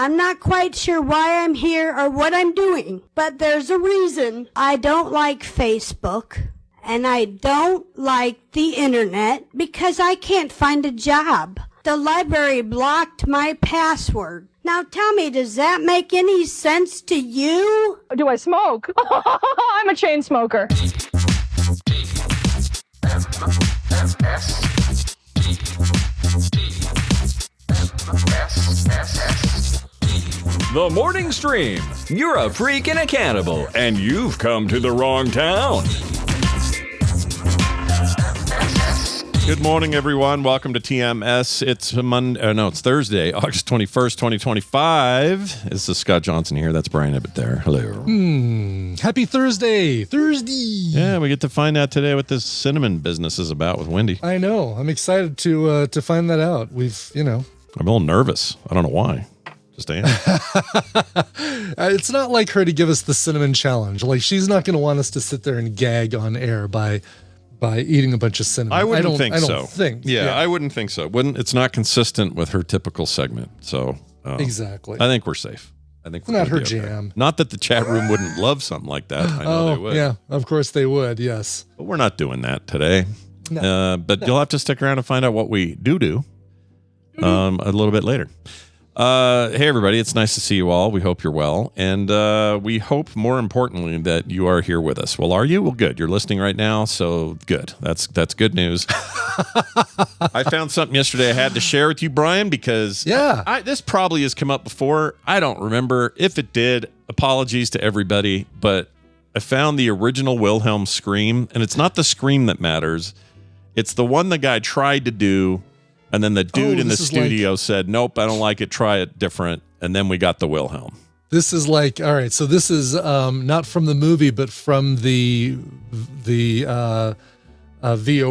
I'm not quite sure why I'm here or what I'm doing, but there's a reason. I don't like Facebook, and I don't like the internet because I can't find a job. The library blocked my password. Now tell me, does that make any sense to you? Do I smoke? I'm a chain smoker. The Morning Stream. You're a freak and a cannibal, and you've come to the wrong town. Good morning, everyone. Welcome to TMS. It's it's Thursday, August 21st, 2025. This is Scott Johnson here. That's Brian Ibbett there. Hello. Happy Thursday. Yeah, we get to find out today what this cinnamon business is about with Wendy. I know. I'm excited to find that out. I'm a little nervous. I don't know why. Just am. It's not like her to give us the cinnamon challenge. Like, she's not going to want us to sit there and gag on air by eating a bunch of cinnamon. I wouldn't think so. Yeah, I wouldn't think so. It's not consistent with her typical segment. So exactly. I think we're safe. I think it's not her jam. Not that the chat room wouldn't love something like that. I know they would. Yeah, of course they would. Yes, but we're not doing that today. No. You'll have to stick around and find out what we do a little bit later. Hey everybody, it's nice to see you all. We hope you're well, and we hope, more importantly, that you are here with us. Well, are you? Well, good. You're listening right now, so good. That's good news. I found something yesterday I had to share with you, Brian, because this probably has come up before. I don't remember. If it did, apologies to everybody, but I found the original Wilhelm scream, and it's not the scream that matters. It's the one the guy tried to do. And then the dude in the studio said, nope, I don't like it. Try it different. And then we got the Wilhelm. This is like, all right, so this is not from the movie, but from the VO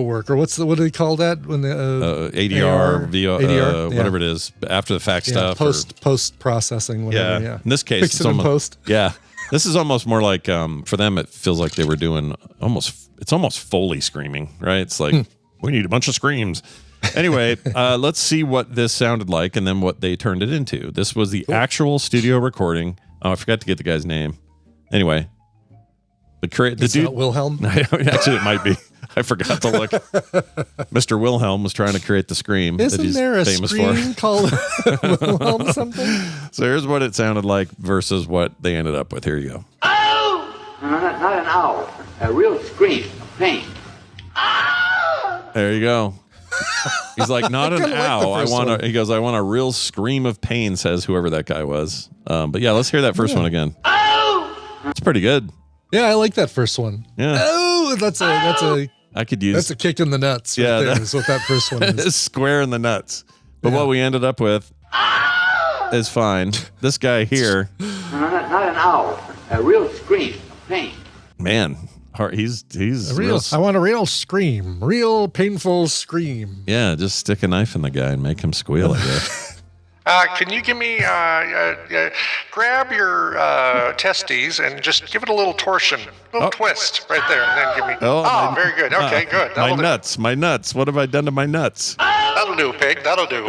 work, or what do they call that? When the ADR, VO, ADR? Whatever it is, after the fact stuff. Post processing, whatever. Yeah. In this case, Fix it in post. Yeah. This is almost more like, for them, it feels like they were doing it's almost Foley screaming, right? It's like, we need a bunch of screams. Anyway, let's see what this sounded like and then what they turned it into. This was the actual studio recording. Oh, I forgot to get the guy's name. Anyway, the dude, not Wilhelm? Actually, it might be. I forgot to look. Mr. Wilhelm was trying to create the scream that he's famous for. Called Wilhelm something? So here's what it sounded like versus what they ended up with. Here you go. Oh! No, not an owl. A real scream of pain. Oh! There you go. He's like, not an owl. He goes, I want a real scream of pain, says whoever that guy was. But yeah, let's hear that first one again. Oh! It's pretty good. Yeah, I like that first one. Yeah. Oh, I could use. That's a kick in the nuts. Right there is what that first one is. Square in the nuts. But what we ended up with is fine. This guy here. No, not an owl. A real scream of pain. Man. He's real. I want a real scream, real painful scream. Yeah, just stick a knife in the guy and make him squeal, I guess. Can you give me, grab your testes and just give it a little torsion, a little twist right there, and then give me. Very good. Okay, good. My nuts. What have I done to my nuts? That'll do, pig. That'll do.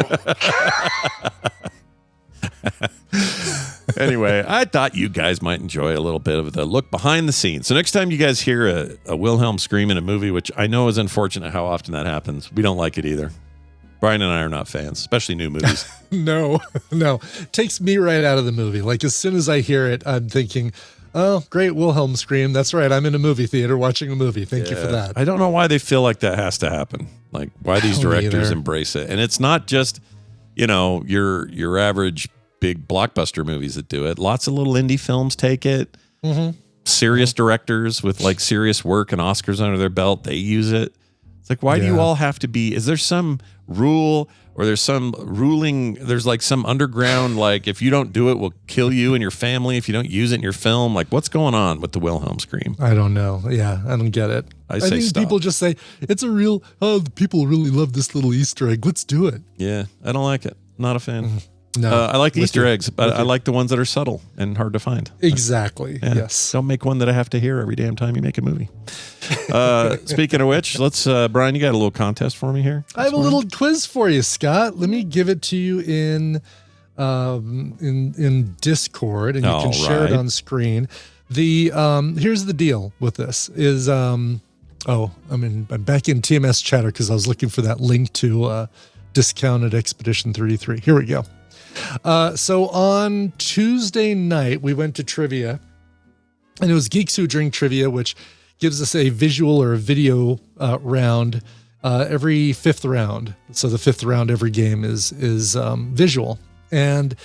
Anyway, I thought you guys might enjoy a little bit of the look behind the scenes. So next time you guys hear a Wilhelm scream in a movie, which I know is unfortunate how often that happens, we don't like it either. Brian and I are not fans, especially new movies. No. Takes me right out of the movie. Like, as soon as I hear it, I'm thinking, oh, great Wilhelm scream. That's right. I'm in a movie theater watching a movie. Thank you for that. I don't know why they feel like that has to happen. Like, why these directors embrace it. And it's not just, your average big blockbuster movies that do it. Lots of little indie films take it. Mm-hmm. Serious directors with like serious work and Oscars under their belt, they use it. It's like, why do you all have to be? Is there some rule or there's some ruling? There's like some underground, like if you don't do it, we'll kill you and your family if you don't use it in your film. Like, what's going on with the Wilhelm scream? I don't know. Yeah, I don't get it. I think stop. People just say it's a real. Oh, the people really love this little Easter egg. Let's do it. Yeah, I don't like it. Not a fan. Mm-hmm. No, I like the Easter eggs, but I like the ones that are subtle and hard to find. Exactly. Yeah. Yes. Don't make one that I have to hear every damn time you make a movie. Speaking of which, let's, Brian, you got a little contest for me here? I have a little quiz for you, Scott. Let me give it to you in in Discord, and you can share it on screen. Here's the deal with this is I'm back in TMS chatter because I was looking for that link to discounted Expedition 33. Here we go. So on Tuesday night we went to trivia, and it was Geeks Who Drink Trivia, which gives us a visual or a video round every fifth round. So the fifth round every game is visual. And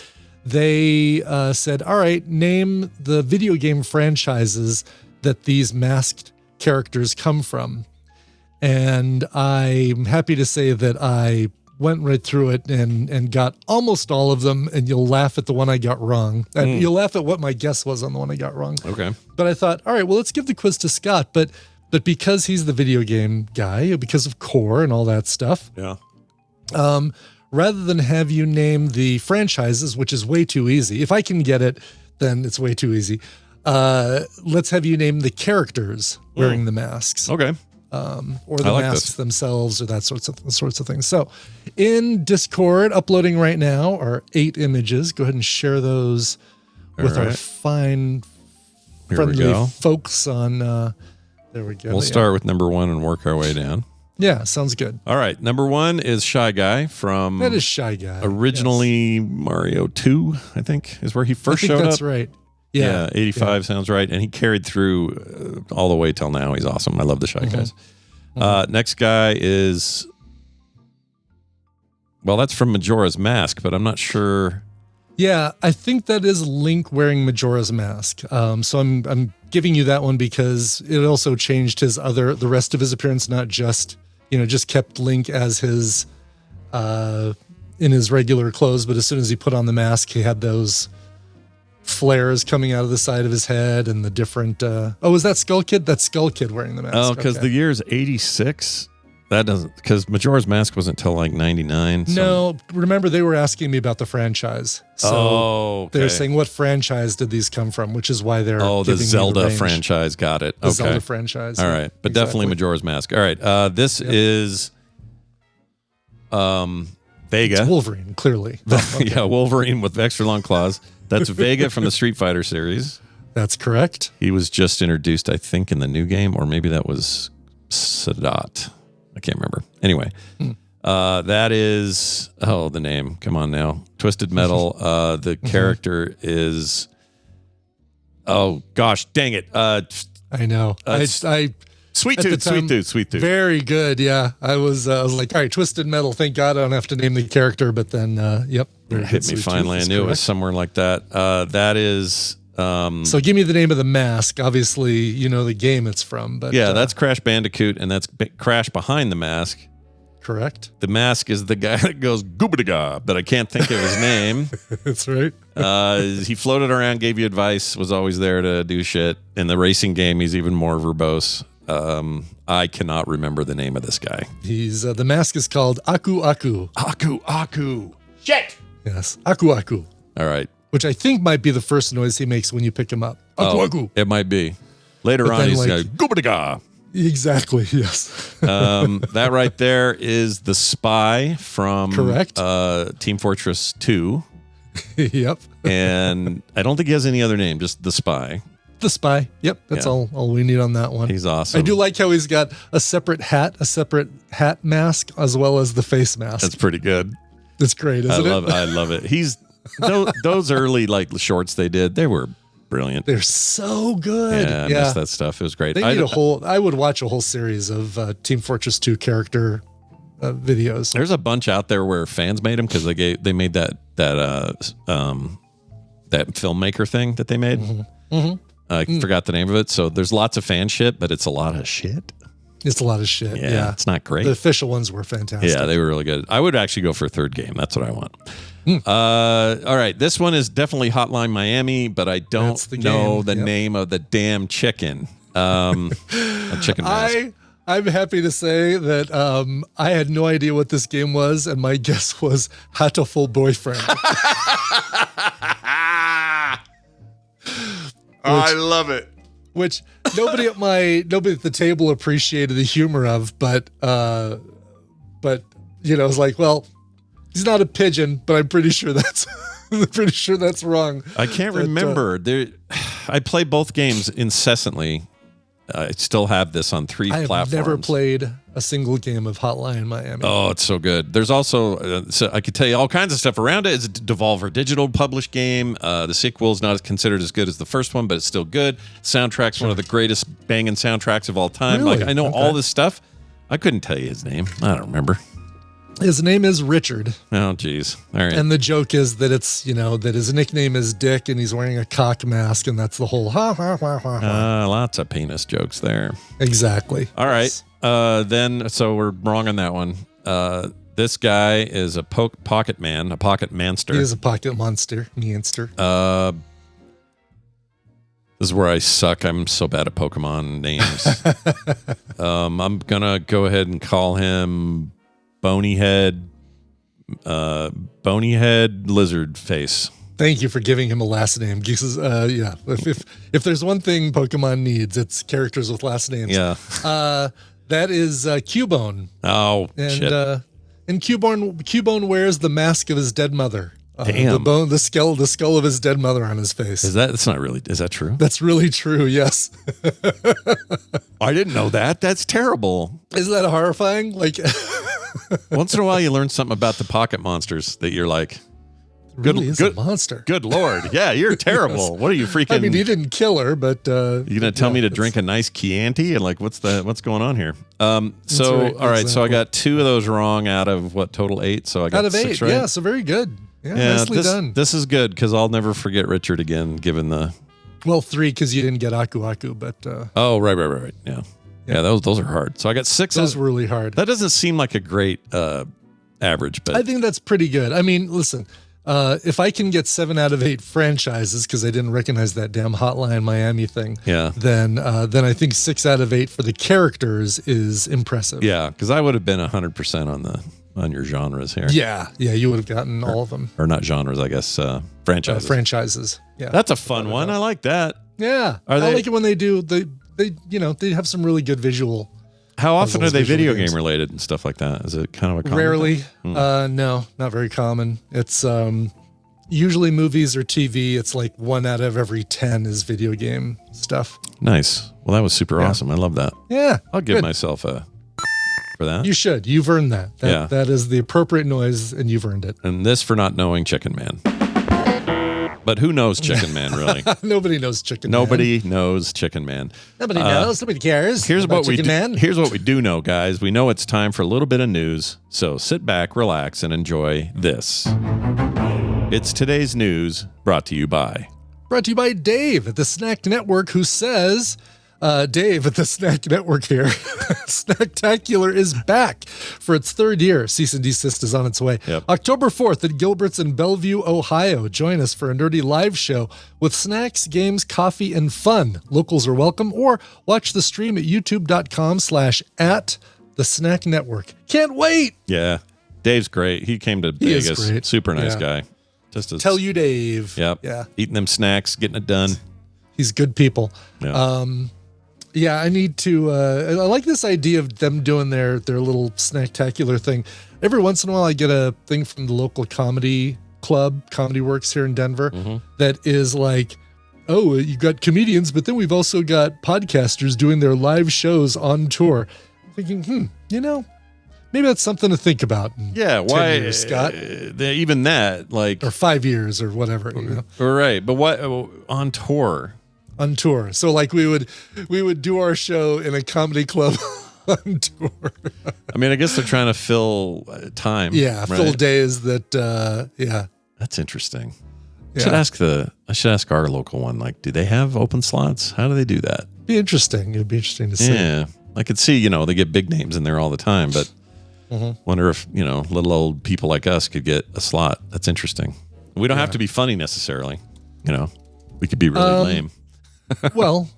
they said, all right, name the video game franchises that these masked characters come from. And I'm happy to say that I went right through it and got almost all of them, and you'll laugh at the one I got wrong. And you'll laugh at what my guess was on the one I got wrong. Okay. But I thought, all right, well, let's give the quiz to Scott. But because he's the video game guy, because of core and all that stuff, rather than have you name the franchises, which is way too easy, if I can get it, then it's way too easy. Let's have you name the characters wearing the masks. Okay. Or the masks themselves, or that sorts of things. So in Discord, uploading right now are 8 images. Go ahead and share those with our fine, friendly folks on, there we go. We'll start with number 1 and work our way down. Yeah, sounds good. All right. Number 1 is Shy Guy from... That is Shy Guy. Originally Mario 2, I think, is where he first showed up. That's right. Yeah, 85 sounds right. And he carried through all the way till now. He's awesome. I love the Shy Guys. Next guy is, well, that's from Majora's Mask, but I'm not sure. Yeah, I think that is Link wearing Majora's Mask. So I'm giving you that one because it also changed the rest of his appearance, not just, just kept Link as his, in his regular clothes. But as soon as he put on the mask, he had those flares coming out of the side of his head and the different is that Skull Kid? That's Skull Kid wearing the mask. Because the year's 86. That doesn't, because Majora's Mask wasn't until like 99. No, remember they were asking me about the franchise. So they're saying, what franchise did these come from? Which is why they're the Zelda franchise. Got it. The Zelda franchise. All right. But definitely Majora's Mask. All right. This is Vega. It's Wolverine, clearly. Yeah, Wolverine with extra long claws. That's Vega from the Street Fighter series. That's correct. He was just introduced, I think, in the new game, or maybe that was Sadat. I can't remember. Anyway, that is, the name. Come on now. Twisted Metal. The character is, oh, gosh, dang it. I know. Sweet Tooth. Very good. Yeah. I was like, all right, Twisted Metal. Thank God I don't have to name the character, but then, yep. It hit me finally. I knew it was somewhere like that. That is... so give me the name of the mask. Obviously, you know the game it's from. But yeah, that's Crash Bandicoot, and that's Crash behind the mask. Correct. The mask is the guy that goes Goobidigah, but I can't think of his name. That's right. He floated around, gave you advice, was always there to do shit. In the racing game, he's even more verbose. I cannot remember the name of this guy. He's the mask is called Aku Aku. Aku. Shit. Yes, Aku Aku. All right. Which I think might be the first noise he makes when you pick him up. Aku Aku. It might be. Later on, he's like, Goobidigah. Exactly, yes. That right there is the spy from Correct. Team Fortress 2. Yep. And I don't think he has any other name, just the spy. The spy. Yep, that's all we need on that one. He's awesome. I do like how he's got a separate hat mask, as well as the face mask. That's pretty good. That's great, isn't it? I love it. He's those early shorts they did, they were brilliant. They're so good. Yeah, I miss that stuff. It was great. They need I would watch a whole series of Team Fortress 2 character videos. There's a bunch out there where fans made them because they made that filmmaker thing that they made. I forgot the name of it. So there's lots of fan shit, but it's a lot of shit. It's a lot of shit. Yeah. It's not great. The official ones were fantastic. Yeah, they were really good. I would actually go for a third game. That's what I want. All right. This one is definitely Hotline Miami, but I don't know the name of the damn chicken. A chicken mask. I'm happy to say that I had no idea what this game was, and my guess was Hatoful Boyfriend. I love it. Which nobody at the table appreciated the humor of, but it's like, well, he's not a pigeon, but I'm pretty sure that's I'm pretty sure that's wrong. I can't remember. I play both games incessantly. I still have this on 3 platforms. I've never played a single game of Hotline Miami. Oh, it's so good. There's also, so I could tell you all kinds of stuff around it. It's a Devolver Digital published game. The sequel is not considered as good as the first one, but it's still good. Soundtrack's one of the greatest banging soundtracks of all time. Really? Like I know all this stuff. I couldn't tell you his name. I don't remember. His name is Richard. Oh, geez. All right. And the joke is that it's, that his nickname is Dick and he's wearing a cock mask, and that's the whole ha ha ha ha ha. Lots of penis jokes there. Exactly. All right. Then, so we're wrong on that one. This guy is a pocket man, a pocket manster. He is a pocket monster. This is where I suck. I'm so bad at Pokemon names. I'm going to go ahead and call him Boney-Head, Boney-Head Lizard Face. Thank you for giving him a last name. Because, if there's one thing Pokemon needs, it's characters with last names. Yeah. That is Cubone. Oh, and, shit. And Cubone wears the mask of his dead mother. Damn. The skull of his dead mother on his face. Is that true? That's really true, yes. I didn't know that. That's terrible. Isn't that horrifying? Like, once in a while you learn something about the pocket monsters that you're like, really is a monster. Good Lord. Yeah, you're terrible. Yes. What are you freaking? I mean, he didn't kill her, but you gonna tell me to drink a nice Chianti and like what's going on here? All right. So I got 2 of those wrong out of what total 8. So I got out of 8. 6 right. Yeah, so very good. Yeah, nicely done. This is good because I'll never forget Richard again. Given the 3 because you didn't get Aku Aku, but oh right. Yeah. Those are hard. So I got 6. Those were really hard. That doesn't seem like a great average, but I think that's pretty good. I mean, listen. If I can get 7 out of 8 franchises because I didn't recognize that damn Hotline Miami thing, then I think 6 out of 8 for the characters is impressive. Yeah, because I would have been 100% on your genres here. Yeah, you would have gotten all of them, or not genres, I guess. Franchises. Franchises. Yeah, that's a fun one. I like that. Yeah, I like it when they do. They have some really good visual. How often are they video game related and stuff like that? Is it kind of a common rarely? No, not very common. It's usually movies or TV. It's like 1 out of every 10 is video game stuff. Nice. Well, that was super awesome. I love that. Yeah, I'll give myself a for that. You should. You've earned that. That is the appropriate noise, and you've earned it. And this for not knowing Chicken Man. But who knows Chicken Man, really? Nobody knows Chicken Man. Nobody knows Chicken Man. Nobody knows. Nobody cares. Here's what we do know, guys. We know it's time for a little bit of news. So sit back, relax, and enjoy this. It's today's news brought to you by Dave at the Snack Network, who says... Dave at the Snack Network here. Snacktacular is back for its 3rd year. Cease and desist is on its way. Yep. October 4th at Gilbert's in Bellevue, Ohio. Join us for a nerdy live show with snacks, games, coffee, and fun. Locals are welcome, or watch the stream at youtube.com/at the Snack Network. Can't wait. Yeah. Dave's great. He came to Vegas. Super nice guy. Tell you, Dave. Yep. Yeah. Eating them snacks, getting it done. He's good people. Yeah. Yeah, I need to. I like this idea of them doing their little snacktacular thing. Every once in a while, I get a thing from the local comedy club, Comedy Works here in Denver, that is like, oh, you got comedians, but then we've also got podcasters doing their live shows on tour. I'm thinking, maybe that's something to think about. Yeah, why, years, Scott? Even that, like, or 5 years, or whatever. Right, but what on tour? On tour. So like we would do our show in a comedy club on tour. I mean, I guess they're trying to fill time. Yeah, right? fill days that That's interesting. Yeah. I should ask our local one, like, do they have open slots? How do they do that? Be interesting. It'd be interesting to see. Yeah. I could see, they get big names in there all the time, but wonder if, little old people like us could get a slot. That's interesting. We don't have to be funny necessarily. We could be really lame. Well,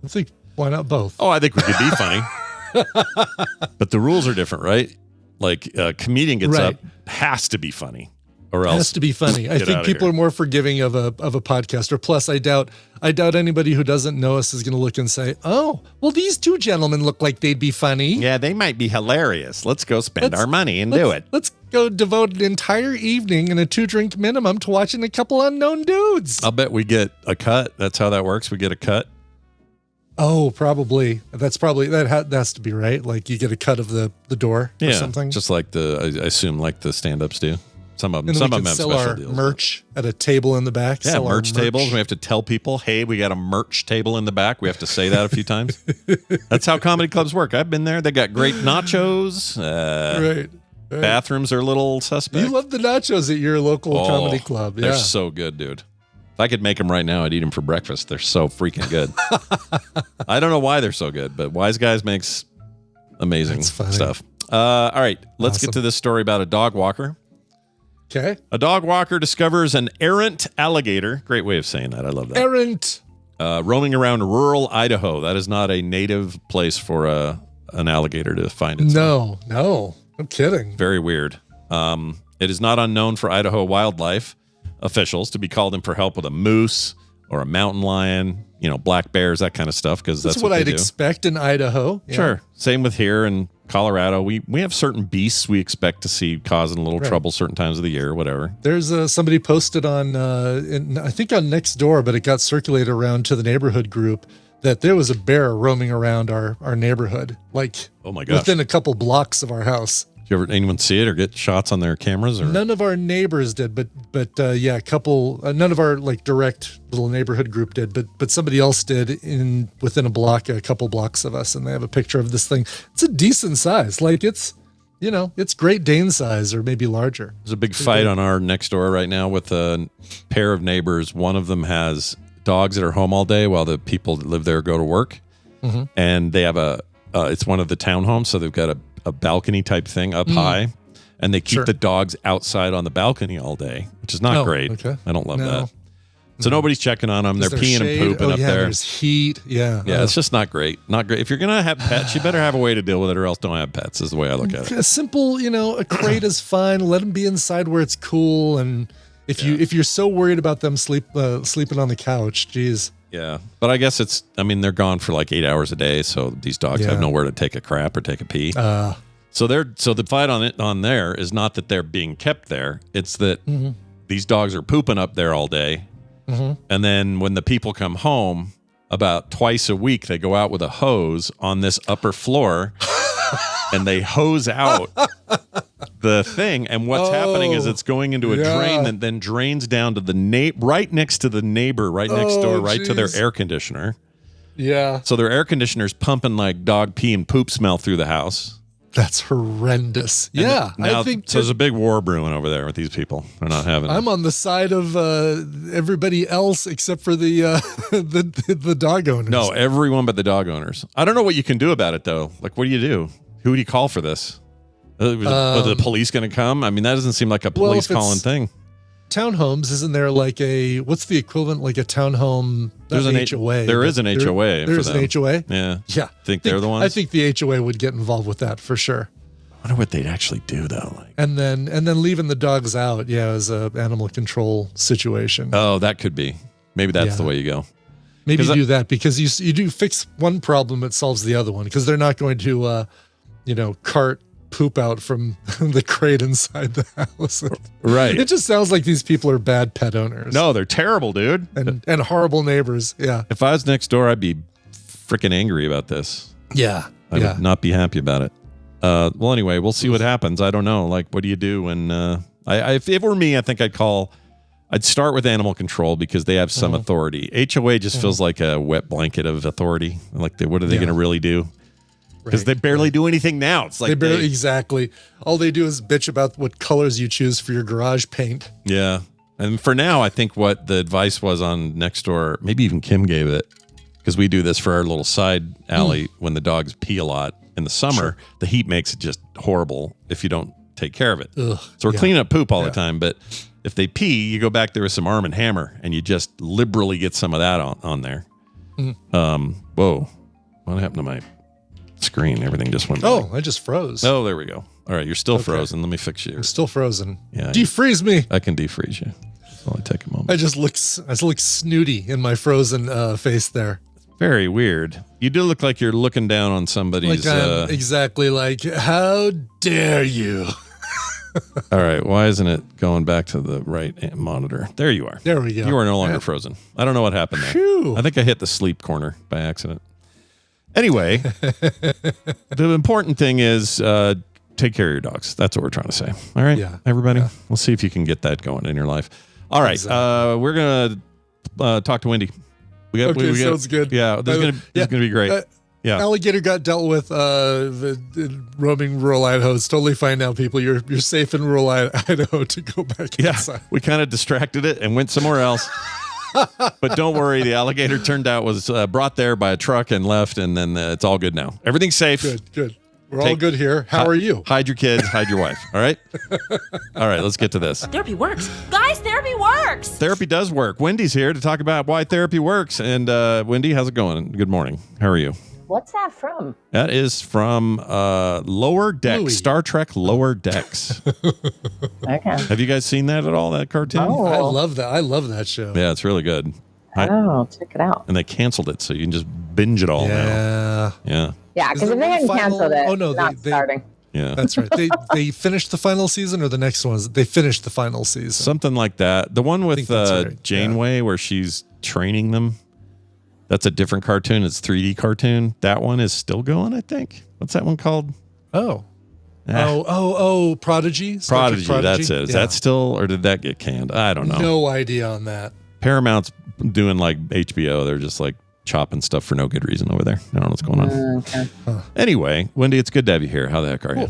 I think why not both? Oh, I think we could be funny. But the rules are different, right? Like a comedian gets up, has to be funny, or else has to be funny. I think people are more forgiving of a podcaster. Plus, I doubt anybody who doesn't know us is going to look and say, "Oh, well, these 2 gentlemen look like they'd be funny." Yeah, they might be hilarious. Let's go spend our money and do it. Let's go devote an entire evening and a 2-drink minimum to watching a couple unknown dudes. I'll bet we get a cut. That's how that works. We get a cut. Oh, probably. That has to be right. Like you get a cut of the door or something. Just like I assume like the stand-ups do. Some of them have sell special our deals. merch at a table in the back. Yeah, merch tables. We have to tell people, hey, we got a merch table in the back. We have to say that a few times. That's how comedy clubs work. I've been there. They got great nachos. Right. Bathrooms are a little suspect. You love the nachos at your local comedy club. Yeah. They're so good, dude. If I could make them right now, I'd eat them for breakfast. They're so freaking good. I don't know why they're so good, but Wise Guys makes amazing stuff. All right, let's get to this story about a dog walker. Okay. A dog walker discovers an errant alligator. Great way of saying that. I love that. Errant. Roaming around rural Idaho. That is not a native place for an alligator to find itself. No. I'm kidding. Very weird. It is not unknown for Idaho wildlife officials to be called in for help with a moose or a mountain lion, black bears, that kind of stuff, because that's what I'd they do. expect in Idaho. Yeah. Sure. Same with here in Colorado. We have certain beasts we expect to see causing a little trouble certain times of the year or whatever. There's somebody posted on, I think on Nextdoor, but it got circulated around to the neighborhood group that there was a bear roaming around our neighborhood, like oh my gosh, within a couple blocks of our house. Did anyone see it or get shots on their cameras? Or? None of our neighbors did, but a couple. None of our like direct little neighborhood group did, but somebody else did within a couple blocks of us, and they have a picture of this thing. It's a decent size, like it's Great Dane size or maybe larger. There's a big fight on our next door right now with a pair of neighbors. One of them has dogs that are home all day while the people that live there go to work, and they have it's one of the townhomes, so they've got a balcony type thing up high, and they keep the dogs outside on the balcony all day, which is not great. Okay. I don't love that. So nobody's checking on them. They're peeing and pooping up there. There's heat. Yeah. Yeah, it's just not great. Not great. If you're going to have pets, you better have a way to deal with it, or else don't have pets, is the way I look at it. A simple, a crate is fine. Let them be inside where it's cool. And if you're so worried about them sleeping on the couch, geez. Yeah. But I guess they're gone for like 8 hours a day, so these dogs have nowhere to take a crap or take a pee. So the fight on there is not that they're being kept there. It's that these dogs are pooping up there all day. And then when the people come home, about twice a week, they go out with a hose on this upper floor and they hose out the thing. And what's happening is it's going into a drain that then drains down to the right next to the neighbor, right next door, right to their air conditioner. Yeah. So their air conditioner's pumping like dog pee and poop smell through the house. That's horrendous. I think so. There's a big war brewing over there with these people. They're not having. I'm on the side of everybody else except for the the dog owners. No, everyone but the dog owners. I don't know what you can do about it though. Like, what do you do? Who do you call for this? Are the police going to come? I mean, that doesn't seem like a police calling thing. Townhomes, isn't there like what's the equivalent, like a townhome? There's an HOA. There is an HOA. There's an HOA? Yeah. Yeah. Think they're the ones? I think the HOA would get involved with that for sure. I wonder what they'd actually do though. Like, and then leaving the dogs out, as a animal control situation. Oh, that could be. Maybe that's the way you go. Maybe do that because you do fix one problem, it solves the other one, because they're not going to, cart poop out from the crate inside the house. Right. It just sounds like these people are bad pet owners. No, they're terrible, dude. And horrible neighbors. Yeah. If I was next door, I'd be freaking angry about this. Yeah. I would not be happy about it. Well, anyway, we'll see what happens. I don't know. Like, what do you do when if it were me, I think I'd start with animal control because they have some authority. HOA just feels like a wet blanket of authority. Like, what are they going to really do? Because they barely do anything now. It's like exactly. All they do is bitch about what colors you choose for your garage paint. Yeah. And for now, I think what the advice was on Nextdoor, maybe even Kim gave it, because we do this for our little side alley when the dogs pee a lot in the summer. Sure. The heat makes it just horrible if you don't take care of it. Ugh, so we're cleaning up poop all the time. But if they pee, you go back there with some Arm & Hammer and you just liberally get some of that on there. Whoa. What happened to my screen? Everything just went blank. I just froze. Oh, there we go. All right, you're still frozen. Let me fix you. I'm still frozen. Yeah, defreeze me. I can defreeze you. It'll only take a moment. I look snooty in my frozen face there. Very weird. You do look like you're looking down on somebody's. Exactly like, how dare you? All right. Why isn't it going back to the right monitor? There you are. There we go. You are no longer frozen. I don't know what happened there. Phew. I think I hit the sleep corner by accident. Anyway, the important thing is take care of your dogs. That's what we're trying to say. All right, everybody? Yeah. We'll see if you can get that going in your life. All right. Exactly. We're going to talk to Wendy. Sounds good. Yeah, this is going to be great. Alligator got dealt with the roaming rural Idaho. It's totally fine now, people. You're safe in rural Idaho to go back inside. We kind of distracted it and went somewhere else. But don't worry, the alligator turned out was brought there by a truck and left, and then it's all good now. Everything's safe. Good. We're all good here. How are you? Hide your kids, hide your wife. All right? All right, let's get to this. Therapy works. Guys, therapy works. Therapy does work. Wendy's here to talk about why therapy works. And Wendy, how's it going? Good morning. How are you? What's that from? That is from Lower Decks, Louis. Star Trek Lower Decks. Okay. Have you guys seen that at all, that cartoon? Oh. I love that. I love that show. Yeah, it's really good. Check it out. And they canceled it, so you can just binge it all now. Yeah. Yeah, because if they hadn't canceled it, not starting. Yeah. That's right. They finished the final season, or the next one? They finished the final season. Something like that. The one with Janeway where she's training them. That's a different cartoon. It's 3D cartoon. That one is still going, I think. What's that one called? Prodigy? Prodigy, that's it. Is that still, or did that get canned? I don't know. No idea on that. Paramount's doing like HBO. They're just like chopping stuff for no good reason over there. I don't know what's going on. Okay. Anyway, Wendy, it's good to have you here. How the heck are you?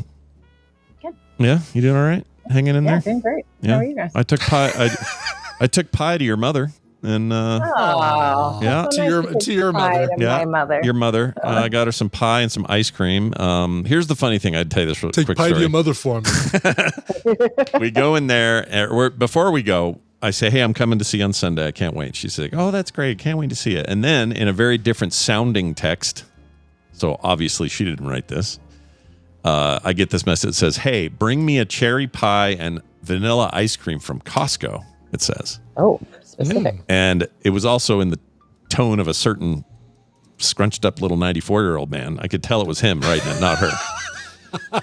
Good. Yeah? You doing all right? Hanging in there? Doing great. Yeah. How are you guys? I took pie to your mother. And yeah, to your mother. My mother. Your mother. I got her some pie and some ice cream. Here's the funny thing. I'd tell you this quick story. Take pie to your mother for me. We go in there. Before we go, I say, "Hey, I'm coming to see you on Sunday. I can't wait." She's like, "Oh, that's great. Can't wait to see it." And then in a very different sounding text, so obviously she didn't write this. I get this message that says, "Hey, bring me a cherry pie and vanilla ice cream from Costco." It says. Oh. Specific. And it was also in the tone of a certain scrunched up little 94-year-old man. I could tell it was him writing it, not her.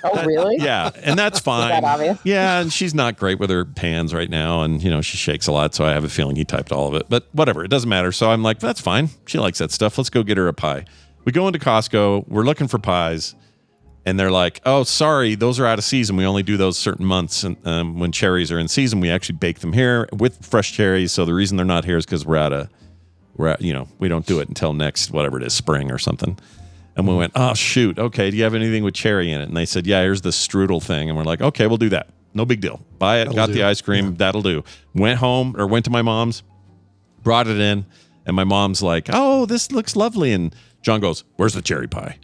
Oh, really? Yeah, and that's fine. Is that obvious? Yeah, and she's not great with her hands right now, and she shakes a lot, so I have a feeling he typed all of it. But whatever, it doesn't matter. So I'm like, that's fine. She likes that stuff. Let's go get her a pie. We go into Costco. We're looking for pies. And they're like, "Oh, sorry, those are out of season. We only do those certain months. And when cherries are in season, we actually bake them here with fresh cherries. So the reason they're not here is because we don't do it until next, whatever it is, spring or something." And we went, "Oh, shoot. Okay, do you have anything with cherry in it?" And they said, "Yeah, here's the strudel thing." And we're like, "Okay, we'll do that. No big deal. Buy it. Got the ice cream. Yeah. That'll do." Went to my mom's, brought it in, and my mom's like, "Oh, this looks lovely." And John goes, "Where's the cherry pie?"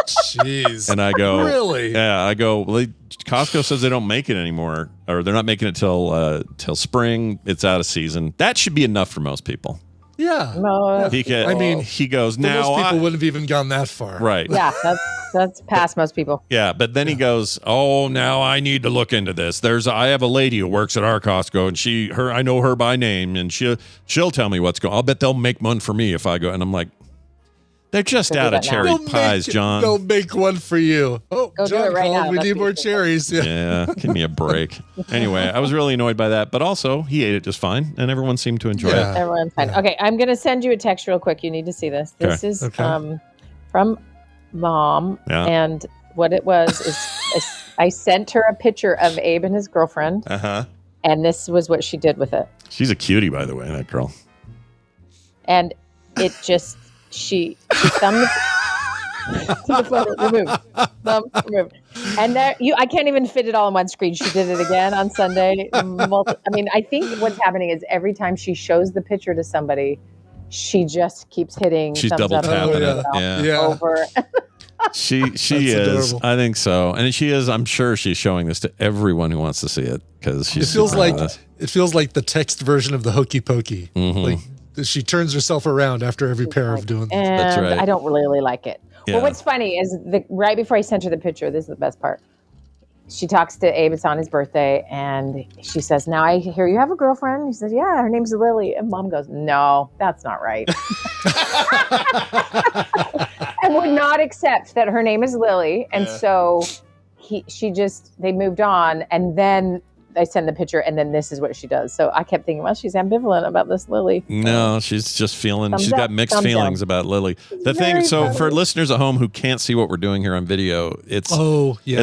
Jeez. And I go, really? Yeah, I go, well, Costco says they don't make it anymore, or they're not making it till spring. It's out of season. That should be enough for most people. Yeah. No, he goes, now most people wouldn't have even gone that far. Right. Yeah, that's past most people. Yeah, but then he goes, "Oh, now I need to look into this. I have a lady who works at our Costco, and I know her by name, and she'll tell me what's going on. I'll bet they'll make one for me if I go." And I'm like, they're just out of cherry pies, John. They'll make one for you. Oh, go John do it right now. We need more cherries. Yeah, give me a break. Anyway, I was really annoyed by that, but also he ate it just fine, and everyone seemed to enjoy it. Everyone's fine. Okay, I'm going to send you a text real quick. You need to see this. This is from Mom, and what it was is I sent her a picture of Abe and his girlfriend, and this was what she did with it. She's a cutie, by the way, that girl. And it just... She thumbed the photo, removed. And there, I can't even fit it all on one screen. She did it again on Sunday. I think what's happening is every time she shows the picture to somebody, she just keeps hitting. She's thumbs double up tapping it. Over. She is. Adorable. I think so, and she is. I'm sure she's showing this to everyone who wants to see it because it feels like the text version of the Hokey Pokey. Mm-hmm. Like she turns herself around after every pair of doing this. And that's right. I don't really like it. Yeah. Well, what's funny is right before I sent her the picture, this is the best part. She talks to Abe. It's on his birthday, and she says, "Now I hear you have a girlfriend." He says, "Yeah, her name's Lily." And Mom goes, "No, that's not right." And would not accept that her name is Lily, and so they moved on, and then I send the picture, and then this is what she does. So I kept thinking, well, she's ambivalent about this Lily. No, she's just feeling, she's got mixed thumbs feelings down. about Lily. The thing, so for listeners at home who can't see what we're doing here on video, it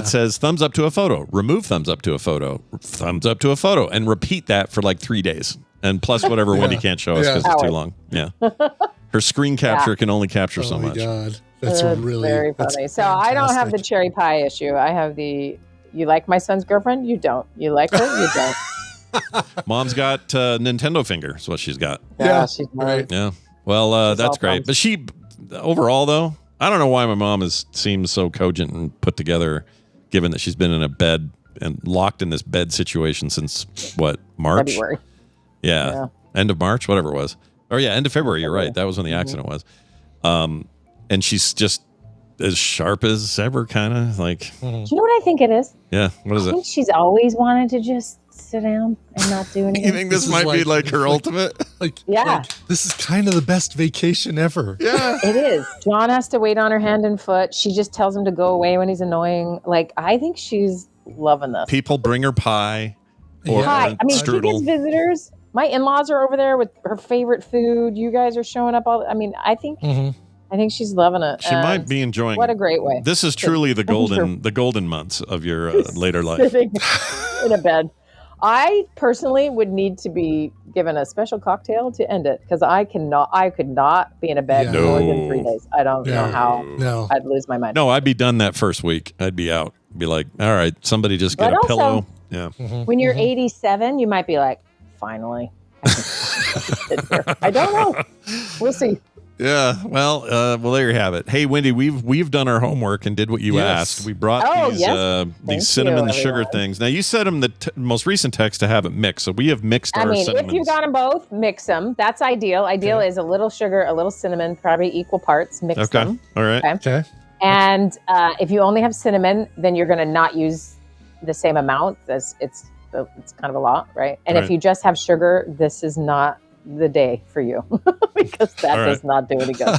says thumbs up to a photo, remove thumbs up to a photo, thumbs up to a photo, and repeat that for like 3 days. And plus whatever Wendy can't show us because it's too long. Yeah. Her screen capture can only capture so much. Oh my God. That's really very funny. So I don't have the cherry pie issue. I have the, you like my son's girlfriend? You don't. You like her? You don't. Mom's got Nintendo finger is what she's got. Yeah, she's right. Yeah. Well, that's great. But she, overall though, I don't know why my mom seems so cogent and put together, given that she's been in a bed and locked in this bed situation since what, March? February. Yeah. End of March, whatever it was. Or yeah, end of February. You're right. That was when the accident was. And she's just as sharp as ever, kind of like. Do you know what I think it is? Yeah. What is I think she's always wanted to just sit down and not do anything. You think this might be like her ultimate? This is kind of the best vacation ever. Yeah. It is. John has to wait on her hand and foot. She just tells him to go away when he's annoying. Like, I think she's loving this. People bring her pie or pie. I mean, strudel. she gets visitors. My in-laws are over there with her favorite food. You guys are showing up all. I mean, I think she's loving it. She might be enjoying. What a great way. This is truly the golden months of your later life. Sitting in a bed. I personally would need to be given a special cocktail to end it because I could not be in a bed for more than 3 days. I don't know how. I'd lose my mind. No, I'd be done that first week. I'd be out. Be like, all right, somebody just get a pillow. Yeah. When you're 87, you might be like, finally. I don't know. We'll see. Yeah. Well, there you have it. Hey, Wendy, we've done our homework and did what you asked. We brought these cinnamon sugar things. Now you said them the most recent text to have it mixed, so we have mixed our cinnamons. If you got them both, mix them. That's ideal. Ideal is a little sugar, a little cinnamon, probably equal parts. Mix them. All right. Okay. And if you only have cinnamon, then you're going to not use the same amount. It's kind of a lot, right? And if you just have sugar, this is not the day for you because that does not do any good.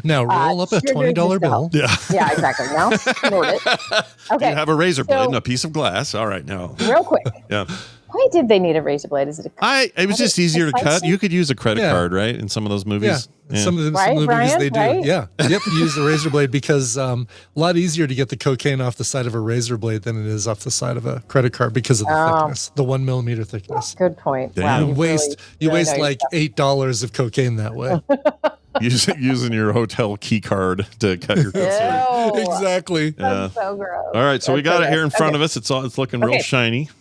Now roll up a $20 bill. Yeah, exactly. Now note it. Okay. You have a razor blade and a piece of glass. All right, now. Real quick. Yeah. Why did they need a razor blade? Is it it was just easier to cut. You could use a credit card, right? In some of those movies. Yeah. Some of the movies Brian, they do. right? Yeah. Yep. You use the razor blade because a lot easier to get the cocaine off the side of a razor blade than it is off the side of a credit card because of the thickness, the 1 millimeter thickness. Good point. Damn. Wow, you waste like $8 of cocaine that way. Using your hotel key card to cut your cut. Exactly. That's so gross. All right, so we got it here in front of us. It's looking real shiny.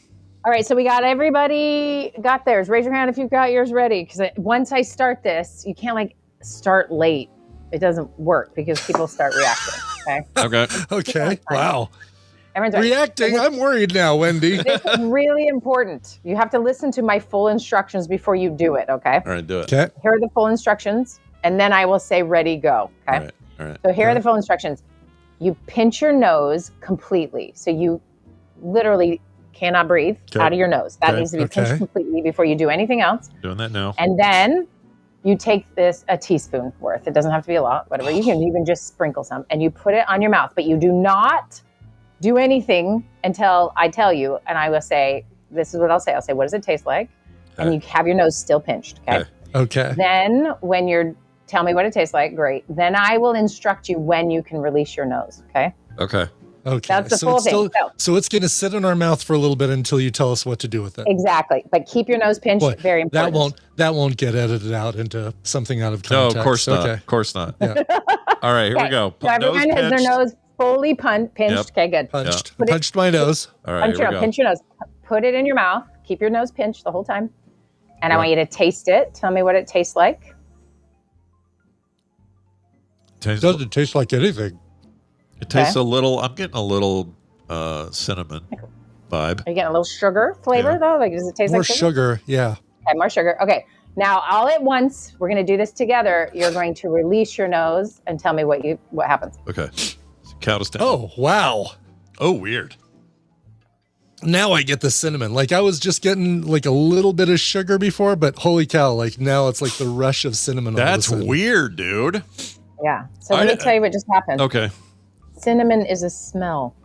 All right, so we got everybody got theirs. Raise your hand if you've got yours ready. Because once I start this, you can't start late. It doesn't work because people start reacting. Okay. Okay. Wow. Everyone's ready. Reacting. I'm worried now, Wendy. This is really important. You have to listen to my full instructions before you do it. Okay. All right, do it. Okay. Here are the full instructions, and then I will say ready, go. Okay. All right. So here are the full instructions. You pinch your nose completely. So you literally cannot breathe out of your nose. That needs to be pinched completely before you do anything else. Doing that now. And then you take a teaspoon worth. It doesn't have to be a lot, whatever. You can just sprinkle some and you put it on your mouth, but you do not do anything until I tell you. And I will say, this is what I'll say. I'll say, what does it taste like? And you have your nose still pinched. Okay. Then when tell me what it tastes like. Great. Then I will instruct you when you can release your nose. Okay. That's the full thing. So it's going to sit in our mouth for a little bit until you tell us what to do with it. Exactly. But keep your nose pinched. Very important. That won't get edited out into something out of context. No, of course not. Of course not. Yeah. All right, here we go. So everyone has their nose fully pinched. Yep. Okay, good. Punched my nose. All right, here we go. Pinch your nose. Put it in your mouth. Keep your nose pinched the whole time. And I want you to taste it. Tell me what it tastes like. Doesn't taste like anything. It tastes a little. I'm getting a little cinnamon vibe. Are you getting a little sugar flavor though? Like, does it taste more like sugar? Yeah. Okay, more sugar. Okay. Now, all at once, we're going to do this together. You're going to release your nose and tell me what happens. Okay. So count us down. Oh, wow. Oh, weird. Now I get the cinnamon. Like I was just getting like a little bit of sugar before, but holy cow, like now it's like the rush of cinnamon. That's weird, dude. Yeah. So let me tell you what just happened. Okay. Cinnamon is a smell.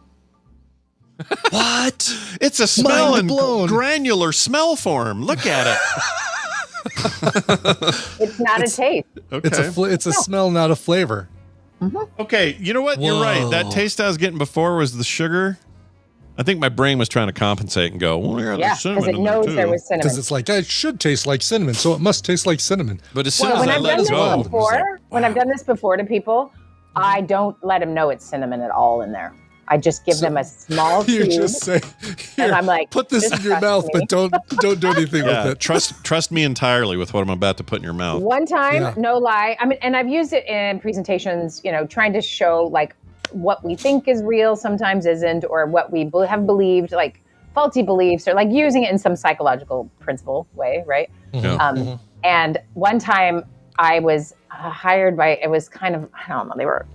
What? It's a smell Mind in blown. granular smell form. Look at it. It's not a taste. Okay. It's a smell, not a flavor. Okay, you know what? You're right. That taste I was getting before was the sugar. I think my brain was trying to compensate and go, well, Yeah, there's cinnamon because it in there knows too. there was cinnamon. Because it's like, it should taste like cinnamon, so it must taste like cinnamon. But as soon Well, as when I I've let done it this go, before, when I've done this before to people, I don't let them know it's cinnamon at all in there. I just give them a small You tube, just say, here, and I'm like, put this in your trust mouth, me. but don't do anything yeah, with it. trust me entirely with what I'm about to put in your mouth. One time, Yeah. no lie. I mean, and I've used it in presentations, trying to show like what we think is real sometimes isn't, or what we have believed, like faulty beliefs, or like using it in some psychological principle way, right? Yeah. And one time I was hired by, it was kind of, I don't know, they were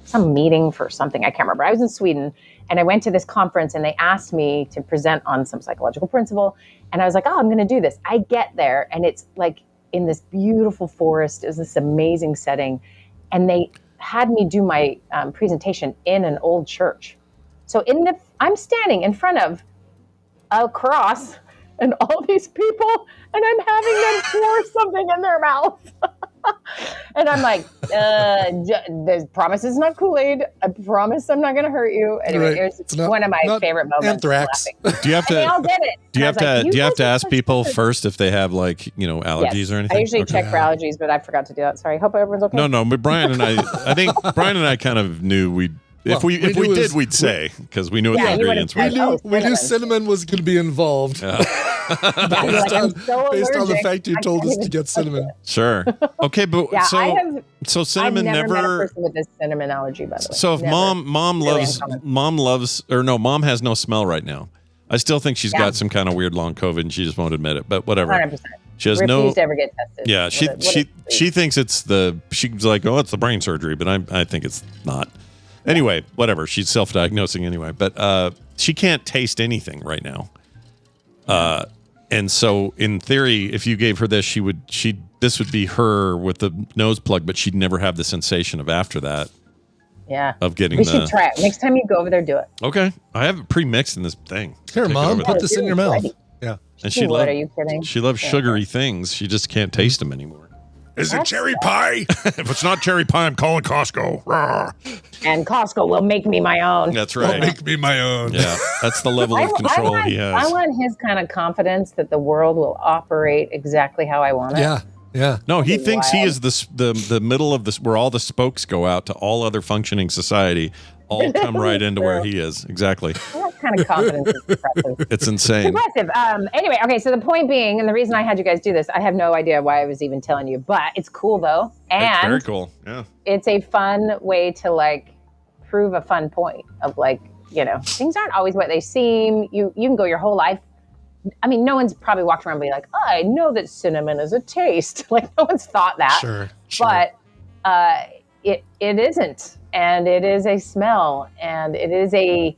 some meeting for something, I can't remember. I was in Sweden and I went to this conference and they asked me to present on some psychological principle. And I was like, oh, I'm going to do this. I get there and it's like in this beautiful forest. It was this amazing setting. And they had me do my presentation in an old church. So I'm standing in front of a cross and all these people, and I'm having them pour something in their mouth. And I'm like, the promise is not Kool-Aid. I promise I'm not going to hurt you. Anyway, Right. it was one of my favorite moments. Anthrax. Do you have And they all to? did it. Do you have And I was to? like, Do you have to guys are ask such people good- first if they have like allergies Yes. or anything? I usually Okay. check for allergies, but I forgot to do that. Sorry. Hope everyone's okay. No, but Brian and I think Brian and I kind of knew we'd. If Well, we we knew it did, was- we'd say because we knew what Yeah, the you would've ingredients were. said, We knew cinnamon. cinnamon was going to be involved. Yeah, you're like, I'm so Based on the allergic, fact you I told can't us to even get touch cinnamon. it. Sure. Okay, but Yeah, so cinnamon I've never met a never. person with a cinnamon allergy, by the way. So if Never. mom Really uncommon. mom has no smell right now. I still think she's got some kind of weird long COVID and she just won't admit it. But whatever. 100%. She has Refuse to ever get tested. Yeah, What she thinks it's she's like, oh, it's the brain surgery, but I think it's not. Anyway, whatever. She's self-diagnosing anyway, but she can't taste anything right now. And so in theory, if you gave her this, this would be her with the nose plug, but she'd never have the sensation of after that. Yeah. Of getting we should try it. Next time you go over there, do it. Okay. I have it pre-mixed in this thing. Here, Take it Mom, over put there. this in your mouth. Yeah. And she What, are you kidding? She loves sugary things. She just can't taste them anymore. Is it cherry pie? If it's not cherry pie, I'm calling Costco. Rawr. And Costco will make me my own. That's right. Make me my own. Yeah, that's the level of control he I has. want his kind of confidence that the world will operate exactly how I want it. Yeah. No, he That'd be thinks he wild. is the middle of this, where all the spokes go out to all other functioning society, all come right into where he is. Exactly. That kind of confidence is impressive. It's insane. Impressive. Anyway, okay, so the point being, and the reason I had you guys do this, I have no idea why I was even telling you, but it's cool though. It's And very cool. Yeah. it's a fun way to like prove a fun point of like, things aren't always what they seem. You can go your whole life. I mean, no one's probably walked around and be like, oh, I know that cinnamon is a taste. Like no one's thought that. Sure. But it isn't. And it is a smell. And it is I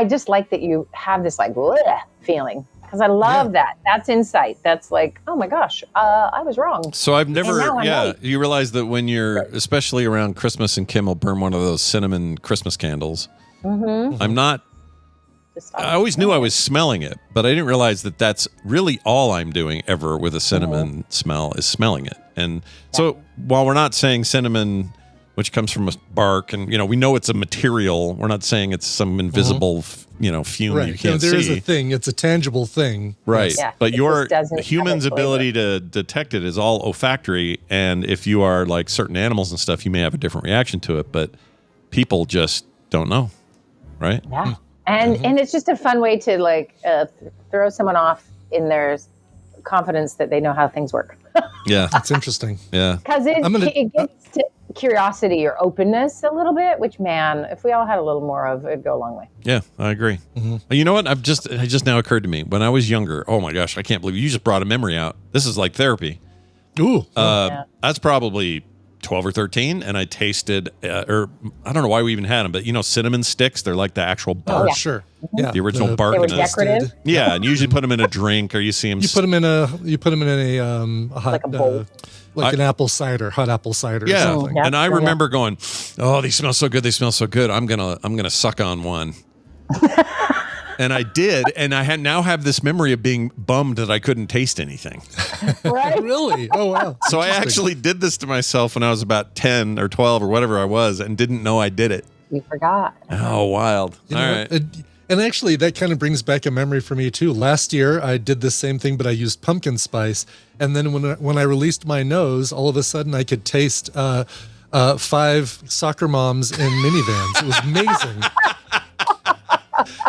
just like that you have this like bleh feeling. Because I love that. That's insight. That's like, oh my gosh, I was wrong. So I've never, now I'm right. you realize that when you're, especially around Christmas and Kim will burn one of those cinnamon Christmas candles. Mm-hmm. I'm not, I always knew I was smelling it, but I didn't realize that that's really all I'm doing ever with a cinnamon smell is smelling it. And so while we're not saying cinnamon, which comes from a bark, and we know it's a material, we're not saying it's some invisible, fume Right. you can't there see. is a thing. It's a tangible thing. Right. Yeah, But it your just doesn't have human's a flavor. ability to detect it is all olfactory. And if you are like certain animals and stuff, you may have a different reaction to it, but people just don't know. Right. Yeah. And it's just a fun way to like throw someone off in their confidence that they know how things work. Yeah. That's interesting. Yeah. Because it gets to curiosity or openness a little bit, which, man, if we all had a little more of, it'd go a long way. Yeah, I agree. You know what? It just now occurred to me when I was younger. Oh my gosh, I can't believe you just brought a memory out. This is like therapy. Ooh. That's probably 12 or 13, and I tasted, or I don't know why we even had them, but cinnamon sticks. They're like the actual bark. Oh, sure. Yeah. The original bark. They were decorative. Yeah, and you usually put them in a drink, or you see them. You put them in a hot, like a bowl. an apple cider, hot apple cider. Yeah, or something. and I remember going, "Oh, they smell so good. They smell so good. I'm gonna suck on one." And I did, and I now have this memory of being bummed that I couldn't taste anything. Right? Really? Oh, wow. So I actually did this to myself when I was about 10 or 12 or whatever I was, and didn't know I did it. We forgot. Oh, wild! You All know, right. And actually, that kind of brings back a memory for me too. Last year, I did the same thing, but I used pumpkin spice. And then when I released my nose, all of a sudden I could taste 5 soccer moms in minivans. It was amazing.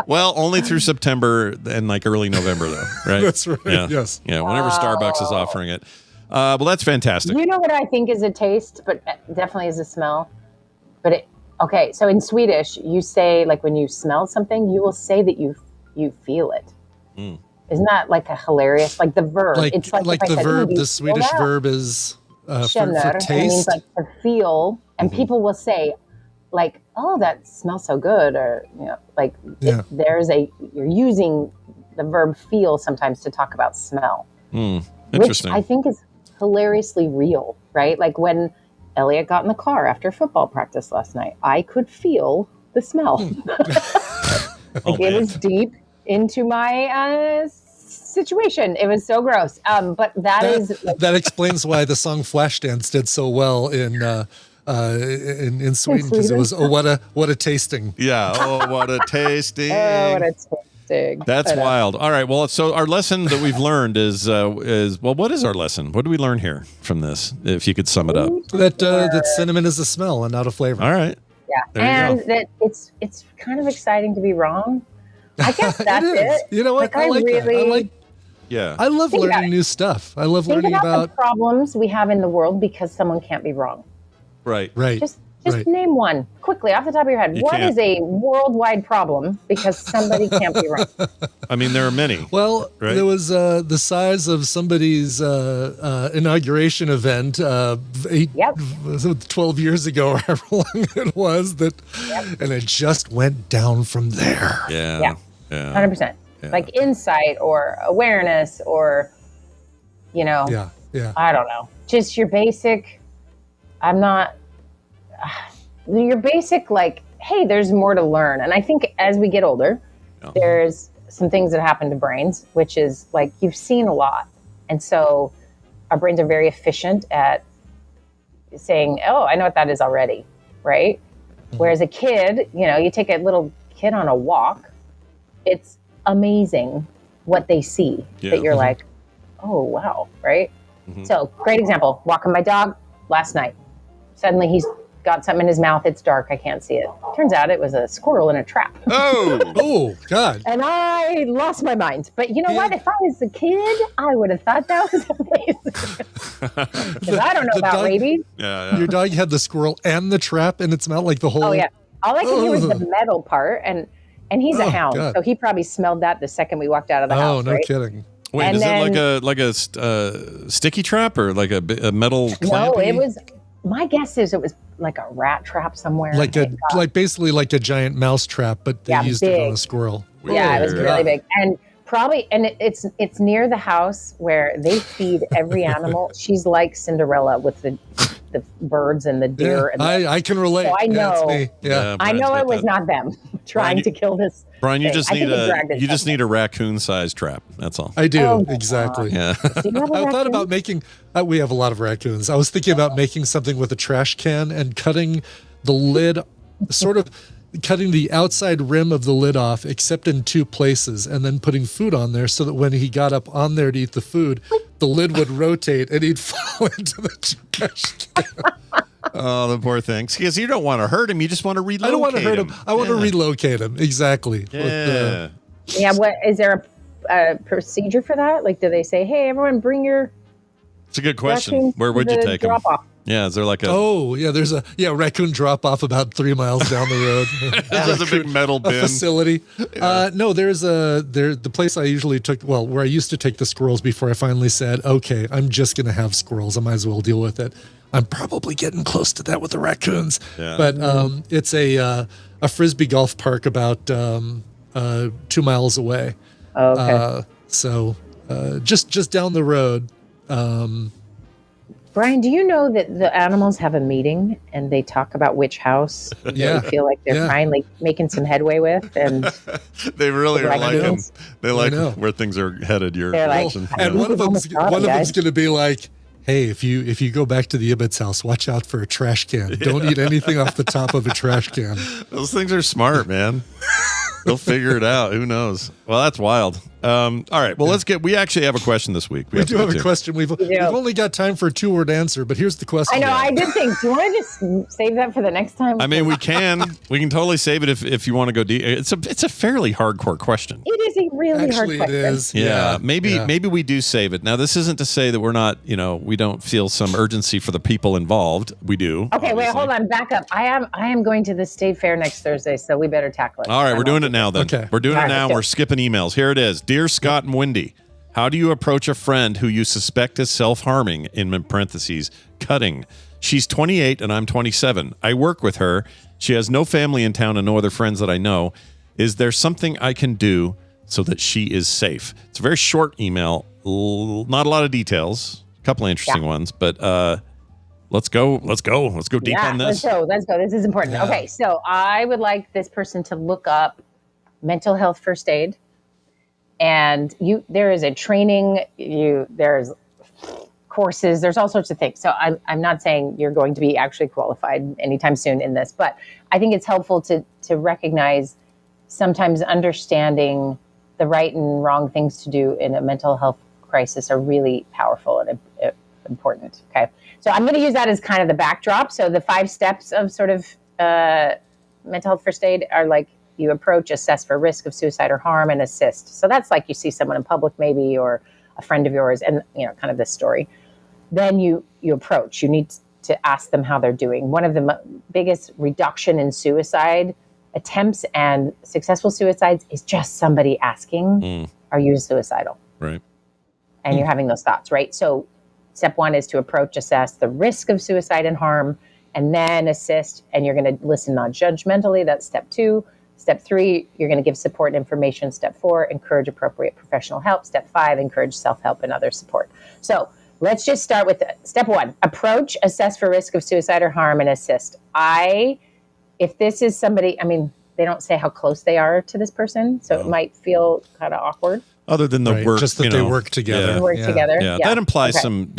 Well, only through September and like early November, though, right? That's right. Yeah. Yes. Yeah. Whenever Starbucks is offering it. Well, that's fantastic. You know what I think is a taste, but definitely is a smell. But okay, so in Swedish, you say like when you smell something, you will say that you feel it. Mm. Isn't that like a hilarious, like the verb? It's like the said, verb, "Ooh, the you Swedish feel that?" verb is for Känner, taste. and it means like to feel, and people will say like, "Oh, that smells so good," or like you're using the verb feel sometimes to talk about smell, Interesting. which I think is hilariously real, right? Like when Elliot got in the car after football practice last night, I could feel the smell. It was deep into my situation. It was so gross. But that explains why the song Flashdance did so well in Sweden, because it was what a tasting. Yeah. Oh, what a tasting. Oh, what a tasting. That's wild. All right. Well, so our lesson that we've learned is what is our lesson? What do we learn here from this? If you could sum it up. That cinnamon is a smell and not a flavor. All right. Yeah. There you go. That it's kind of exciting to be wrong. I guess that's it. You know what? Like, I like really. that. Yeah. I love learning new stuff. I love learning about the problems we have in the world because someone can't be wrong. Right. Just name one quickly off the top of your head. What is a worldwide problem because somebody can't be wrong? I mean, there are many. Well, there was the size of somebody's inauguration event 12 years ago, or however long it was, and it just went down from there. Yeah. 100%. Like insight or awareness or, Yeah. I don't know. Just your basic, your basic, like, hey, there's more to learn. And I think as we get older, there's some things that happen to brains, which is like, you've seen a lot. And so our brains are very efficient at saying, oh, I know what that is already. Right. Mm-hmm. Whereas a kid, you take a little kid on a walk, it's amazing what they see that you're like, oh, wow. Right. Mm-hmm. So great example, walking my dog last night. Suddenly he's got something in his mouth. It's dark. I can't see it. Turns out it was a squirrel in a trap. Oh, God. And I lost my mind. But you know what? If I was a kid, I would have thought that was amazing. Because I don't know about rabies. Yeah. Your dog had the squirrel and the trap in its mouth, like the whole. Oh, yeah. All I could hear was the metal part. And he's a hound. God. So he probably smelled that the second we walked out of the house. Oh, no kidding. Wait, and is then, it like a sticky trap or like a metal clampy? No, it was. My guess is it was like a rat trap somewhere. Basically like a giant mouse trap, but they used it on a squirrel. Yeah, it was really big. And it's near the house where they feed every animal. She's like Cinderella with the birds and the deer. Yeah, and I can relate. So I know. Yeah, it's me. Yeah. I know it was not them trying to kill this. Brian, you thing. just need a raccoon-sized trap. That's all. I do, Oh, exactly. Yeah. I thought about making. We have a lot of raccoons. I was thinking about making something with a trash can and cutting the lid, sort of cutting the outside rim of the lid off, except in 2 places, and then putting food on there so that when he got up on there to eat the food, the lid would rotate and he'd fall into the trash can. Oh, the poor thing. Because you don't want to hurt him. You just want to relocate him. I don't want to hurt him. I want to relocate him. Exactly. Yeah. What is there a procedure for that? Like, do they say, "Hey, everyone, bring your"? It's a good question. Where would you take him? Drop-off? Yeah, is there like a? Oh, yeah. There's a raccoon drop off about 3 miles down the road. There's a big metal bin facility. Yeah. No, there's the place I usually took. Well, where I used to take the squirrels before I finally said, okay, I'm just gonna have squirrels. I might as well deal with it. I'm probably getting close to that with the raccoons. Yeah. But it's a Frisbee golf park about 2 miles away. Oh, okay. So just down the road. Brian, do you know that the animals have a meeting and they talk about which house Yeah. they feel like they're finally making some headway with? And they really are liking. They like know. where things are headed. Your They're like, direction. And Yeah. one of them's guys. going to be like, hey, if you go back to the Ibbot's house, watch out for a trash can. Don't eat anything off the top of a trash can. Those things are smart, man. They'll figure it out. Who knows? Well, that's wild. All right. Well, we actually have a question this week. We do have a question. We've only got time for a 2-word answer, but here's the question. I know. I did think, do you want to just save that for the next time? I mean, we can totally save it if you want to go deep. It's a fairly hardcore question. It is a really hard Actually, question. it is. Yeah, maybe we do save it. Now, this isn't to say that we're not, we don't feel some urgency for the people involved. We do. Okay, wait, hold on, back up. I am going to the state fair next Thursday, so we better tackle it. All right, we're doing it now then. Okay. We're doing it All right, now. let's do We're it. skipping emails. Here it is. Dear Scott and Wendy, how do you approach a friend who you suspect is self-harming, in parentheses, cutting? She's 28 and I'm 27. I work with her. She has no family in town and no other friends that I know. Is there something I can do so that she is safe? It's a very short email. Not a lot of details. A couple of interesting ones, but let's go deep on this. Let's go. This is important. Yeah. Okay, so I would like this person to look up mental health first aid. And there is a training, there's courses, there's all sorts of things. So I'm not saying you're going to be actually qualified anytime soon in this, but I think it's helpful to recognize sometimes understanding the right and wrong things to do in a mental health crisis are really powerful and important. Okay. So I'm going to use that as kind of the backdrop. So the 5 steps of sort of mental health first aid are like, you approach, assess for risk of suicide or harm, and assist. So that's like you see someone in public maybe, or a friend of yours, and kind of this story. Then you approach. You need to ask them how they're doing. One of the biggest reduction in suicide attempts and successful suicides is just somebody asking, are you suicidal? Right. And you're having those thoughts, right? So step 1 is to approach, assess the risk of suicide and harm, and then assist, and you're going to listen non-judgmentally. That's step 2. Step 3, you're going to give support and information. Step 4, encourage appropriate professional help. Step 5, encourage self-help and other support. So let's just start with step 1, approach, assess for risk of suicide or harm, and assist. If this is somebody, they don't say how close they are to this person, so it might feel kind of awkward. Other than the work, just that they work together. Work together. Yeah, that implies some,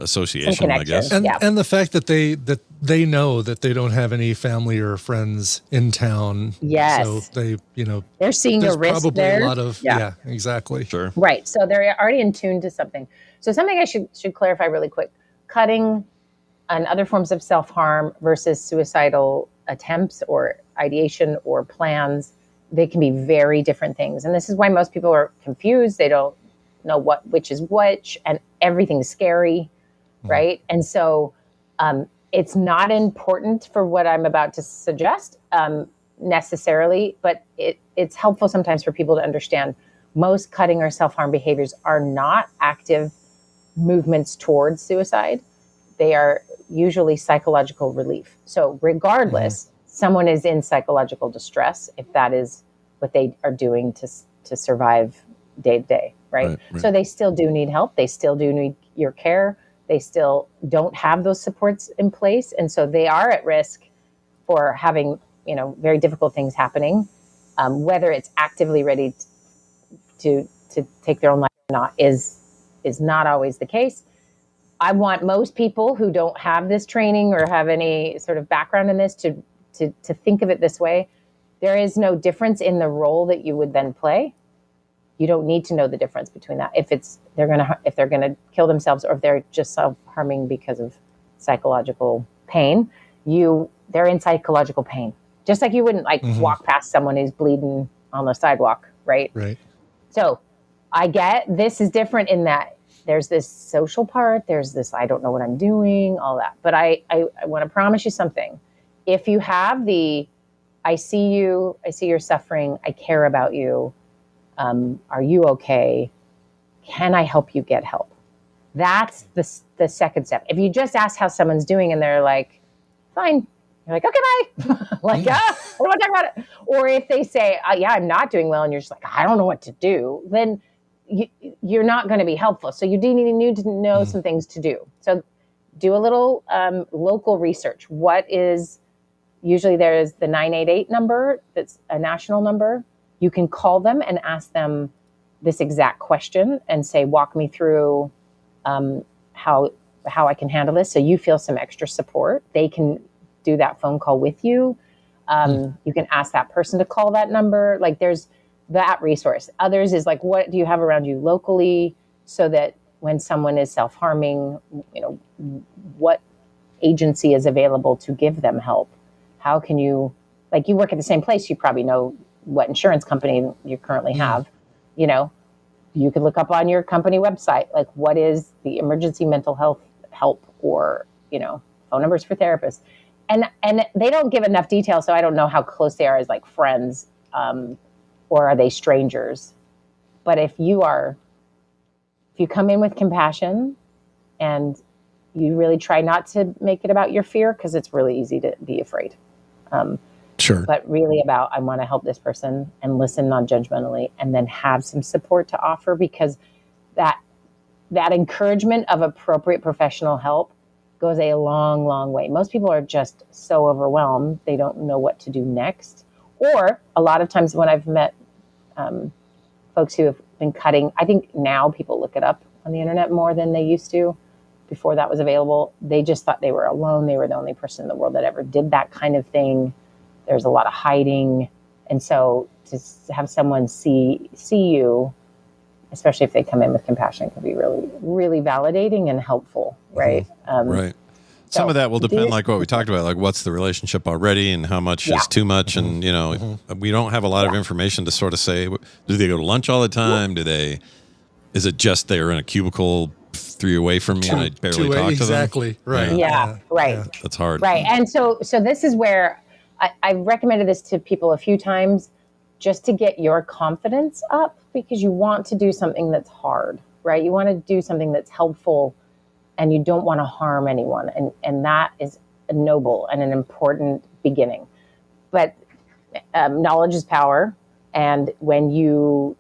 association, I guess. And the fact that they know that they don't have any family or friends in town. Yes. So they, they're seeing there's a risk probably there. a lot of, yeah, exactly. Sure. Right. So they're already in tune to something. So something I should clarify really quick. Cutting and other forms of self-harm versus suicidal attempts or ideation or plans, they can be very different things. And this is why most people are confused. They don't know which is which, and everything's scary, right? And so it's not important for what I'm about to suggest necessarily, but it's helpful sometimes for people to understand most cutting or self-harm behaviors are not active movements towards suicide. They are usually psychological relief. So regardless, someone is in psychological distress if that is what they are doing to survive day to day, right? So they still do need help. They still do need your care. They still don't have those supports in place. And so they are at risk for having, very difficult things happening. Whether it's actively ready to take their own life or not is not always the case. I want most people who don't have this training or have any sort of background in this to think of it this way. There is no difference in the role that you would then play. You don't need to know the difference between that. If they're gonna kill themselves, or if they're just self-harming because of psychological pain, they're in psychological pain. Just like you wouldn't walk past someone who's bleeding on the sidewalk, right? Right. So I get this is different in that there's this social part, there's this I don't know what I'm doing, all that. But I want to promise you something. If you have I see you're suffering, I care about you, are you okay? Can I help you get help? That's the second step. If you just ask how someone's doing and they're like, fine, you're like, okay, bye. Like, I don't want to talk about it. Or if they say, yeah, I'm not doing well, and you're just like, I don't know what to do, then you're not going to be helpful. So you do need to know some things to do. So do a little local research. Usually there is the 988 number, that's a national number. You can call them and ask them this exact question and say, walk me through how I can handle this. So you feel some extra support. They can do that phone call with you. You can ask that person to call that number. Like, there's that resource. Others is like, what do you have around you locally, so that when someone is self-harming, what agency is available to give them help? How can you, like, you work at the same place, you probably know what insurance company you currently have. You could look up on your company website, like, what is the emergency mental health help, or, phone numbers for therapists. And they don't give enough detail, so I don't know how close they are as like friends, or are they strangers. But if you come in with compassion and you really try not to make it about your fear, because it's really easy to be afraid. Sure. But really about, I want to help this person, and listen non-judgmentally, and then have some support to offer, because that encouragement of appropriate professional help goes a long, long way. Most people are just so overwhelmed, they don't know what to do next. Or a lot of times when I've met folks who have been cutting, I think now people look it up on the internet more than they used to. Before that was available, they just thought they were alone. They were the only person in the world that ever did that kind of thing. There's a lot of hiding. And so to have someone see you, especially if they come in with compassion, can be really, really validating and helpful, right? Right. Some of that will depend, like what we talked about, like what's the relationship already and how much is too much. And, we don't have a lot of information to sort of say, do they go to lunch all the time? Is it just they're in a cubicle 3 away from me and I barely talk to them? Exactly. Right. Yeah. Right. Yeah. That's hard. Right. And so this is where I've recommended this to people a few times, just to get your confidence up, because you want to do something that's hard, right? You want to do something that's helpful, and you don't want to harm anyone. And that is a noble and an important beginning. But knowledge is power. And when you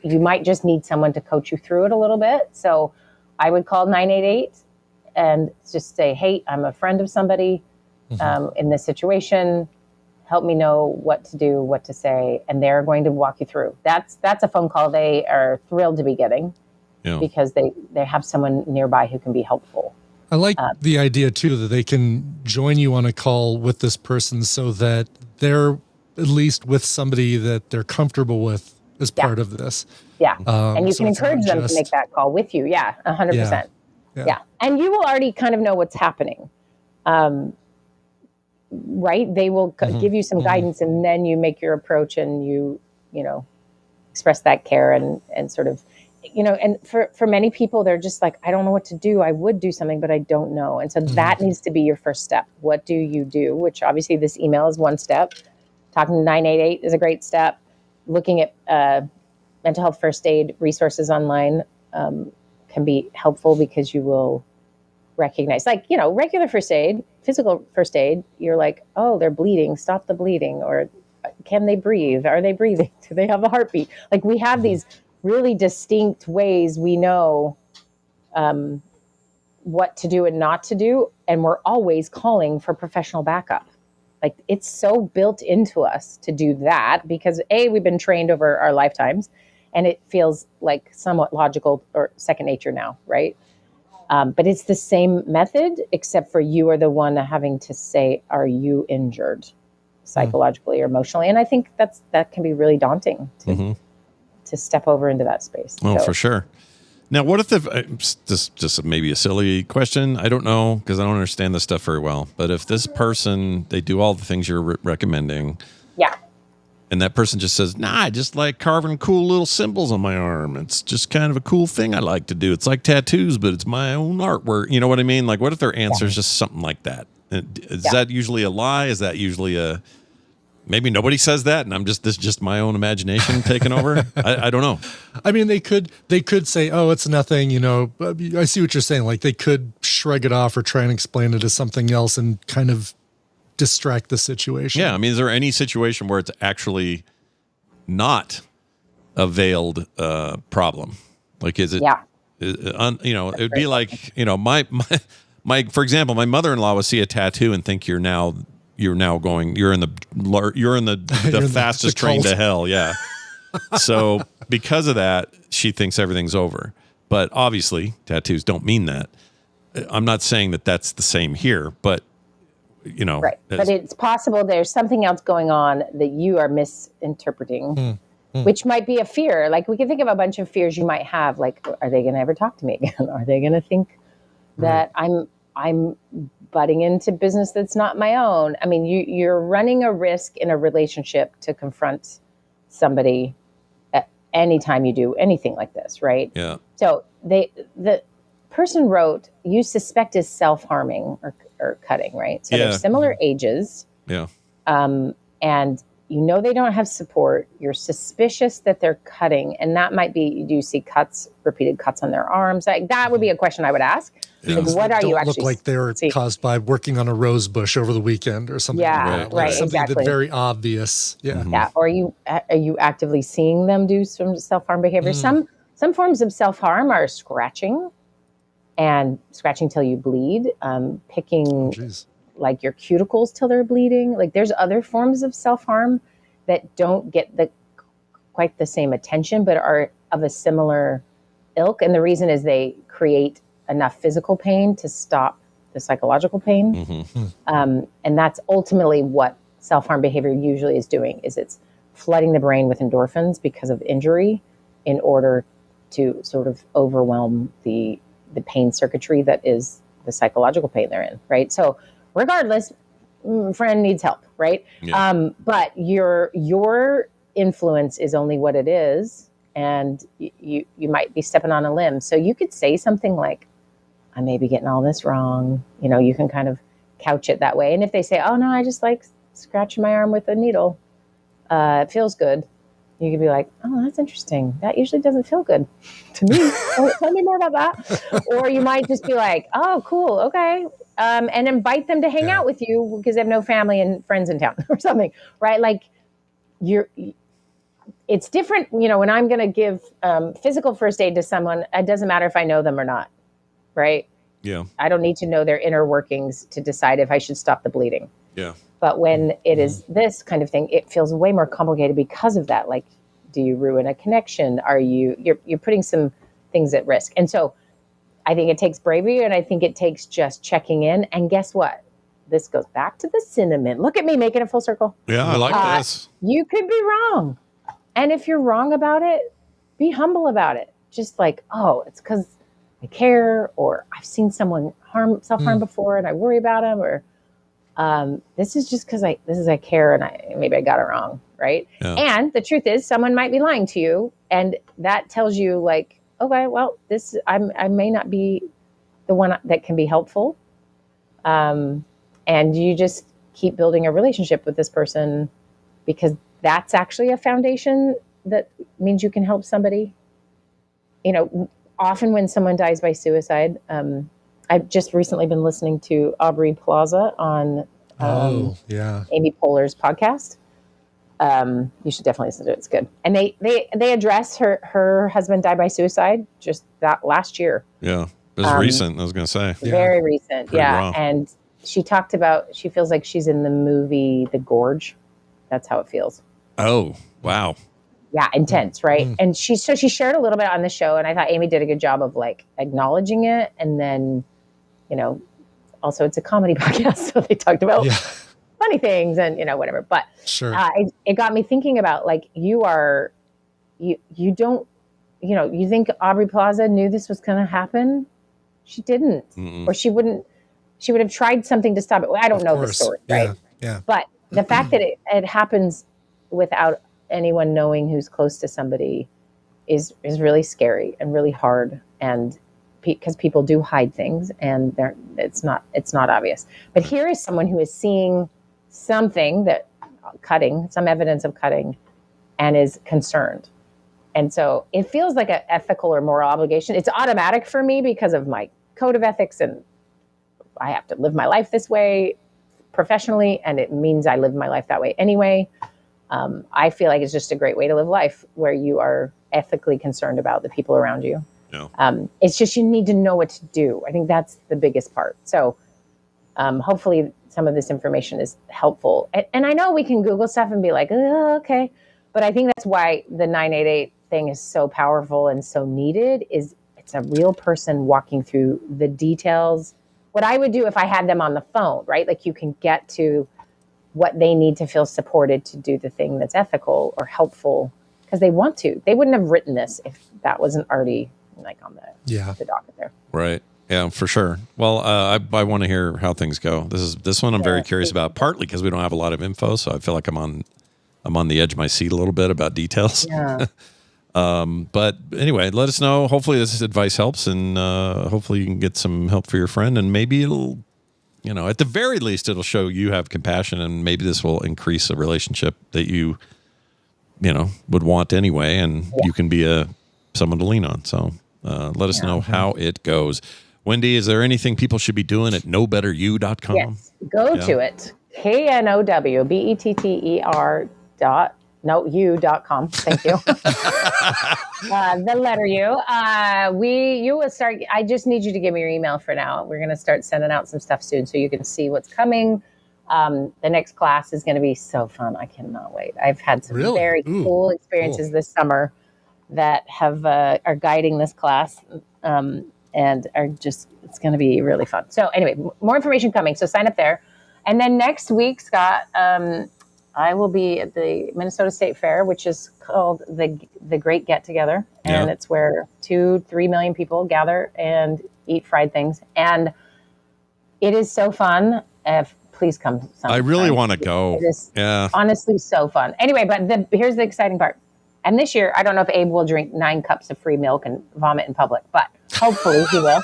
might just need someone to coach you through it a little bit. So I would call 988 and just say, hey, I'm a friend of somebody in this situation. Help me know what to do, what to say. And they're going to walk you through. That's a phone call they are thrilled to be getting, because they have someone nearby who can be helpful. I like the idea, too, that they can join you on a call with this person, so that they're at least with somebody that they're comfortable with as part of this. Yeah. And you can encourage them to make that call with you. Yeah, 100%. Yeah. And you will already kind of know what's happening. Right? They will give you some guidance, and then you make your approach, and you express that care and sort of, and for many people, they're just like, I don't know what to do. I would do something, but I don't know. And so that needs to be your first step. What do you do? Which obviously this email is one step. Talking to 988 is a great step. Looking at mental health first aid resources online can be helpful, because you will recognize, like, regular first aid, physical first aid, you're like, oh, they're bleeding, stop the bleeding. Or can they breathe? Are they breathing? Do they have a heartbeat? Like, we have these really distinct ways we know what to do and not to do. And we're always calling for professional backup. Like, it's so built into us to do that, because we've been trained over our lifetimes, and it feels like somewhat logical or second nature now, right? But it's the same method, except for you are the one having to say, are you injured psychologically or emotionally? And I think that can be really daunting to step over into that space. Oh, for sure. Now, what if just maybe a silly question? I don't know, because I don't understand this stuff very well. But if this person, they do all the things you're recommending. Yeah. And that person just says, nah, I just like carving cool little symbols on my arm. It's just kind of a cool thing I like to do. It's like tattoos, but it's my own artwork. You know what I mean? Like, what if their answer is just something like that? Is that usually a lie? Is that usually Maybe nobody says that, and this is just my own imagination taking over. I don't know. I mean, they could say, "Oh, it's nothing." I see what you're saying. Like they could shrug it off or try and explain it as something else and kind of distract the situation. Yeah, I mean, is there any situation where it's actually not a veiled problem? Like, is it? Yeah. It would be like, my for example, my mother-in-law would see a tattoo and think you're in the fastest train to hell. Yeah. So because of that, she thinks everything's over. But obviously, tattoos don't mean that. I'm not saying that that's the same here, but right. But it's possible there's something else going on that you are misinterpreting. Which might be a fear. Like we can think of a bunch of fears you might have. Like, are they going to ever talk to me again? Are they going to think that I'm butting into business that's not my own? I mean, you're running a risk in a relationship to confront somebody at any time you do anything like this, right? Yeah. So the person wrote, you suspect is self-harming or cutting, right? So they're similar ages. Yeah. And they don't have support. You're suspicious that they're cutting. And that might be, do you see repeated cuts on their arms? Like that would be a question I would ask. Yeah. Like, what are you actually look like they were caused by working on a rose bush over the weekend or something. Yeah, like that. right, Something exactly. that's very obvious. Yeah. Mm-hmm. Yeah. Or are you actively seeing them do some self-harm behavior? Some forms of self-harm are scratching till you bleed, picking like your cuticles till they're bleeding. Like there's other forms of self-harm that don't get quite the same attention, but are of a similar ilk. And the reason is they create enough physical pain to stop the psychological pain. Mm-hmm. And that's ultimately what self-harm behavior usually is doing, is it's flooding the brain with endorphins because of injury in order to sort of overwhelm the pain circuitry that is the psychological pain they're in, right? So regardless, friend needs help, right? Yeah. But your influence is only what it is, and you might be stepping on a limb. So you could say something like, I may be getting all this wrong. You can kind of couch it that way. And if they say, oh no, I just like scratching my arm with a needle, it feels good. You could be like, oh, that's interesting. That usually doesn't feel good to me. Tell me more about that. Or you might just be like, oh, cool. Okay. And invite them to hang out with you because they have no family and friends in town or something, right? Like it's different. When I'm going to give physical first aid to someone, it doesn't matter if I know them or not, right? Yeah. I don't need to know their inner workings to decide if I should stop the bleeding. Yeah. But when it is this kind of thing, it feels way more complicated because of that. Like, do you ruin a connection? You're putting some things at risk. And so I think it takes bravery, and I think it takes just checking in. And guess what? This goes back to the cinnamon. Look at me making a full circle. Yeah, I like this. You could be wrong. And if you're wrong about it, be humble about it. Just like, oh, it's because I care, or I've seen someone self-harm before and I worry about them, or this is just because I care and maybe I got it wrong, right? Yeah. And the truth is, someone might be lying to you, and that tells you like, okay, well, I may not be the one that can be helpful, and you just keep building a relationship with this person because that's actually a foundation that means you can help somebody. Often when someone dies by suicide, I've just recently been listening to Aubrey Plaza on Amy Poehler's podcast. You should definitely listen to it. It's good. And they address her husband died by suicide just that last year. Yeah. It was recent, I was going to say. Very recent. Pretty raw. And she talked about, she feels like she's in the movie The Gorge. That's how it feels. Oh, wow. Yeah, intense, right? And she shared a little bit on the show, and I thought Amy did a good job of like acknowledging it, and then, also it's a comedy podcast, so they talked about funny things and whatever. But sure, it got me thinking about like you don't, you think Aubrey Plaza knew this was going to happen? She didn't, or she would have tried something to stop it. I don't know the story, right? Yeah. But the fact that it happens without anyone knowing who's close to somebody is really scary and really hard, and because people do hide things and it's not obvious. But here is someone who is seeing something that cutting, some evidence of cutting, and is concerned. And so it feels like an ethical or moral obligation. It's automatic for me because of my code of ethics, and I have to live my life this way professionally, and it means I live my life that way anyway. I feel like it's just a great way to live life where you are ethically concerned about the people around you. Yeah. It's just you need to know what to do. I think that's the biggest part. So hopefully some of this information is helpful. And I know we can Google stuff and be like, oh, okay. But I think that's why the 988 thing is so powerful and so needed, is it's a real person walking through the details. What I would do if I had them on the phone, right? Like you can get to what they need to feel supported to do the thing that's ethical or helpful because they want to. They wouldn't have written this if that wasn't already like on the docket there. Right. Yeah, for sure. Well, I want to hear how things go. This one I'm very curious about, partly because we don't have a lot of info, so I feel like I'm on the edge of my seat a little bit about details. Yeah. But anyway, let us know. Hopefully this advice helps, and hopefully you can get some help for your friend, and maybe it'll, at the very least, it'll show you have compassion, and maybe this will increase a relationship that you would want anyway, and you can be someone to lean on. So let us know how it goes. Wendy, is there anything people should be doing at knowbetteryou.com? Yes, go to it. knowbetteru.com. Thank you. The letter U. You will start. I just need you to give me your email for now. We're going to start sending out some stuff soon so you can see what's coming. The next class is going to be so fun. I cannot wait. I've had some very cool experiences this summer that are guiding this class. And are just, it's going to be really fun. So anyway, more information coming. So sign up there. And then next week, Scott, I will be at the Minnesota State Fair, which is called the Great Get Together. And it's where 2-3 million people gather and eat fried things. And it is so fun. Please come sometime. I really want to go. It is honestly so fun. Anyway, but here's the exciting part. And this year, I don't know if Abe will drink 9 cups of free milk and vomit in public, but hopefully he will.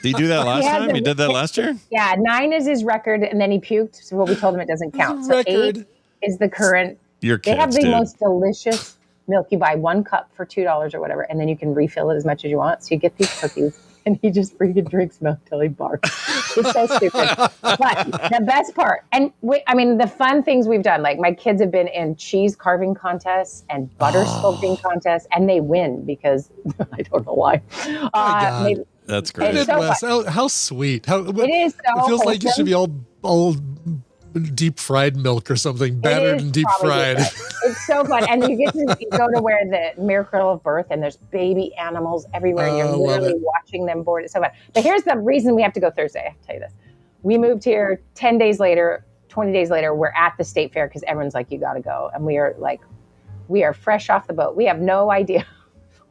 Did he do that last time? He did that last year? Yeah, 9 is his record, and then he puked. So what we told him, it doesn't count. So 8 is the current. Your kids, they have the most delicious milk. You buy 1 cup for $2 or whatever, and then you can refill it as much as you want. So you get these cookies, and he just freaking drinks milk till he barks. It's so stupid. But the best part, and the fun things we've done, like my kids have been in cheese carving contests and butter sculpting contests, and they win because I don't know why. That's great. Midwest, how sweet. It is so it feels like it wholesome. should be all deep fried milk or something, battered and deep fried. It's so fun. And you get to go to where the miracle of birth, and there's baby animals everywhere, and you're literally watching them board. It's so fun. But here's the reason we have to go Thursday. I have to tell you this. We moved here 10 days later, 20 days later, we're at the state fair because everyone's like, you got to go. And we are fresh off the boat. We have no idea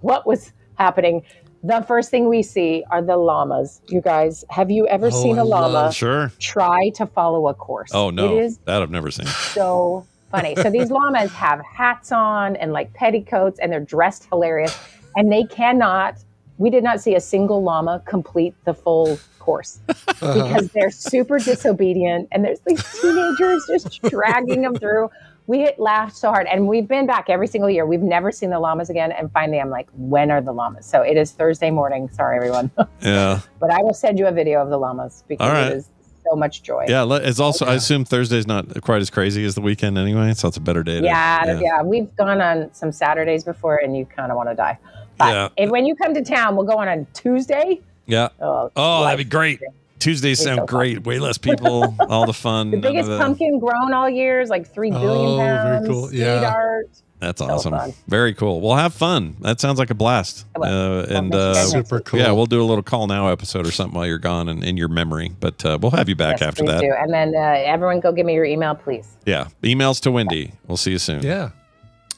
what was happening. The first thing we see are the llamas. You guys, have you ever seen a llama try to follow a course? Oh, no. It is that I've never seen. So funny. So these llamas have hats on and like petticoats, and they're dressed hilarious. And we did not see a single llama complete the full course because they're super disobedient. And there's these teenagers just dragging them through. We laughed so hard, and we've been back every single year. We've never seen the llamas again. And finally, I'm like, when are the llamas? So it is Thursday morning. Sorry, everyone. Yeah. But I will send you a video of the llamas because it is so much joy. Yeah. It's also, I assume Thursday's not quite as crazy as the weekend anyway. So it's a better day. Yeah. We've gone on some Saturdays before, and you kind of want to die. But when you come to town, we'll go on a Tuesday. Yeah. Oh, that'd be great. Tuesdays sound great. Way less people, all the fun. The biggest pumpkin grown all year is like 3 billion pounds. Very cool. State art. That's awesome. Very cool. We'll have fun. That sounds like a blast. Super cool. Yeah, we'll do a little call now episode or something while you're gone and in your memory. But we'll have you back after that. Do. And then everyone go give me your email, please. Yeah. Emails to Wendy. We'll see you soon. Yeah.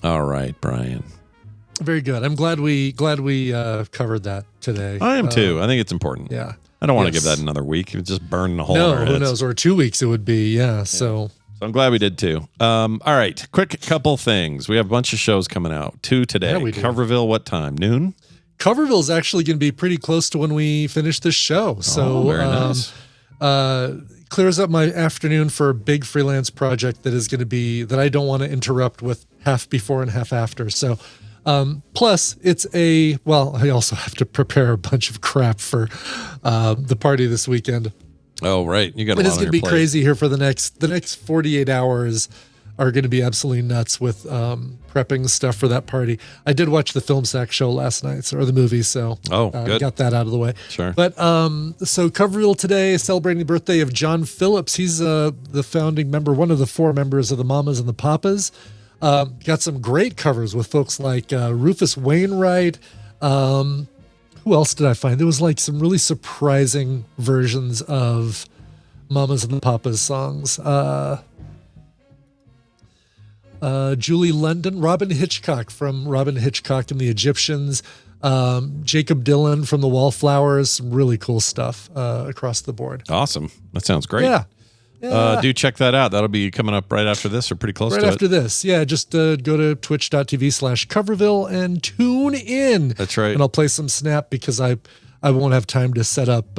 All right, Brian. Very good. I'm glad we covered that today. I am too. I think it's important. Yeah. I don't want to give that another week. It would just burn the hole in our heads. Who knows? Or 2 weeks it would be. Yeah. So I'm glad we did too. All right. Quick couple things. We have a bunch of shows coming out. 2 today. Yeah, we do. Coverville, what time? Noon? Coverville is actually going to be pretty close to when we finish this show. So very nice. clears up my afternoon for a big freelance project that is going to be that I don't want to interrupt with half before and half after. So, plus it's I also have to prepare a bunch of crap for the party this weekend. Oh, right. You got a lot on your plate. It's going to be crazy here for the next 48 hours are going to be absolutely nuts with prepping stuff for that party. I did watch the Film Sack show last night, or the movie, so good. Got that out of the way. Sure. But so cover reel today, celebrating the birthday of John Phillips. He's the founding member, one of the 4 members of the Mamas and the Papas. Got some great covers with folks like Rufus Wainwright. Who else did I find? There was like some really surprising versions of Mamas and the Papas songs. Julie London, Robin Hitchcock from Robin Hitchcock and the Egyptians, Jacob Dylan from the Wallflowers, some really cool stuff across the board. Awesome. That sounds great. Yeah. Do check that out. That'll be coming up right after this or pretty close to it. Right after this. Yeah, just go to twitch.tv/Coverville and tune in. That's right. And I'll play some Snap because I won't have time to set up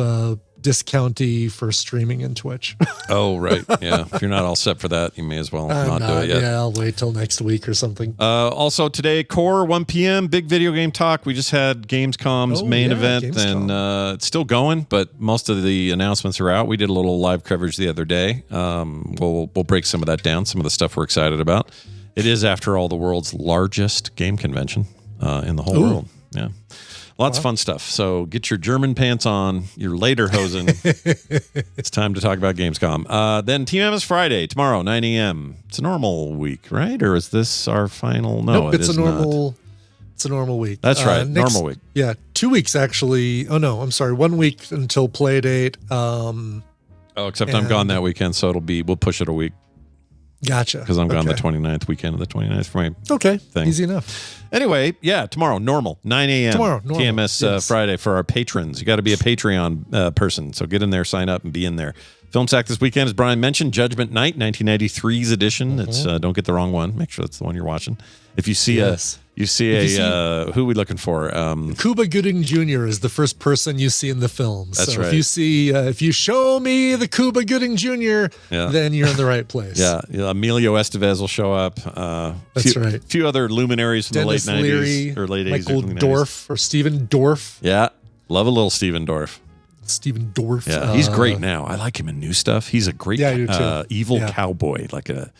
discounty for streaming in Twitch. Oh, right. Yeah. If you're not all set for that, you may as well not do it yet. Yeah, I'll wait till next week or something. Also today, Core, 1 p.m., big video game talk. We just had Gamescom's main event, Gamescom. And it's still going, but most of the announcements are out. We did a little live coverage the other day. We'll break some of that down, some of the stuff we're excited about. It is, after all, the world's largest game convention in the whole world. Yeah. Lots of fun stuff. So get your German pants on, your lederhosen. It's time to talk about Gamescom. Then TMS Friday, tomorrow, 9 a.m. It's a normal week, right? Or is this our final? No, nope, it's a normal week. That's right, normal week. Yeah, 2 weeks actually. Oh, no, I'm sorry. 1 week until Playdate. Except I'm gone that weekend, so we'll push it a week. Gotcha. Because I'm gone the 29th, weekend of the 29th for my thing. Easy enough. Anyway, yeah, tomorrow, normal, 9 a.m. Tomorrow, normal. TMS Friday for our patrons. You got to be a Patreon person, so get in there, sign up, and be in there. Film Sack this weekend, as Brian mentioned, Judgment Night, 1993's edition. It's don't get the wrong one. Make sure that's the one you're watching. If you see who are we looking for? Cuba Gooding Jr. is the first person you see in the film. That's so right. If you show me the Cuba Gooding Jr., then you're in the right place. Yeah, Emilio Estevez will show up. That's right. A few other luminaries from Dennis the late Leary, 90s or late 80s. Michael Dorff or Stephen Dorff. Yeah, love a little Stephen Dorff. Stephen Dorff. Yeah, he's great now. I like him in new stuff. He's a great evil cowboy, like a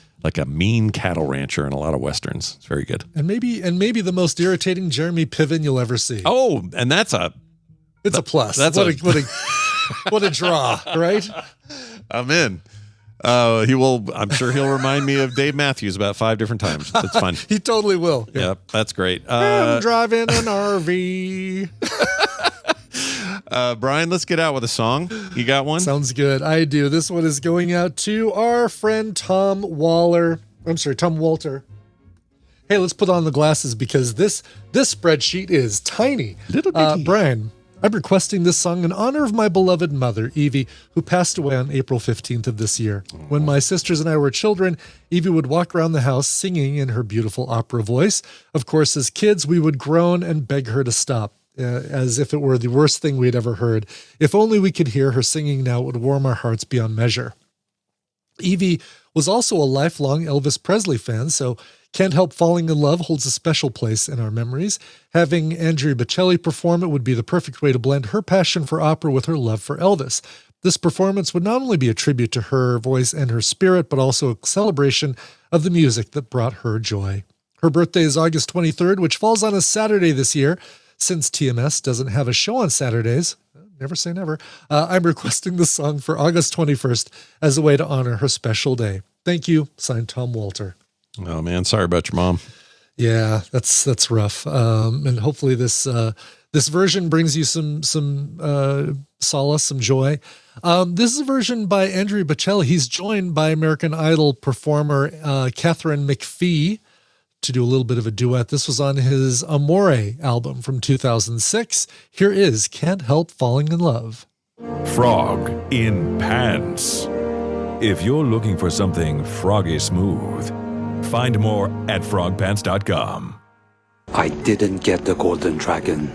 mean cattle rancher in a lot of westerns. It's very good. And maybe the most irritating Jeremy Piven you'll ever see. Oh, and it's a plus. What a draw, right? I'm in. I'm sure he'll remind me of Dave Matthews about 5 different times. That's fine. He totally will. Yeah, that's great. I'm driving an RV. Brian, let's get out with a song. You got one? Sounds good. I do. This one is going out to our friend Tom Walter. Hey, let's put on the glasses because this spreadsheet is tiny. Little bitty. Brian, I'm requesting this song in honor of my beloved mother, Evie, who passed away on April 15th of this year. When my sisters and I were children, Evie would walk around the house singing in her beautiful opera voice. Of course, as kids, we would groan and beg her to stop. As if it were the worst thing we'd ever heard. If only we could hear her singing now, it would warm our hearts beyond measure. Evie was also a lifelong Elvis Presley fan, so Can't Help Falling in Love holds a special place in our memories. Having Andrea Bocelli perform it would be the perfect way to blend her passion for opera with her love for Elvis. This performance would not only be a tribute to her voice and her spirit, but also a celebration of the music that brought her joy. Her birthday is August 23rd, which falls on a Saturday this year. Since TMS doesn't have a show on Saturdays, never say never, I'm requesting the song for August 21st as a way to honor her special day. Thank you. Signed, Tom Walter. Oh, man. Sorry about your mom. Yeah, that's rough. And hopefully this version brings you some solace, some joy. This is a version by Andrea Bocelli. He's joined by American Idol performer Catherine McPhee to do a little bit of a duet. This was on his Amore album from 2006. Here is Can't Help Falling in Love. Frog in Pants. If you're looking for something froggy smooth, find more at frogpants.com. I didn't get the golden dragon.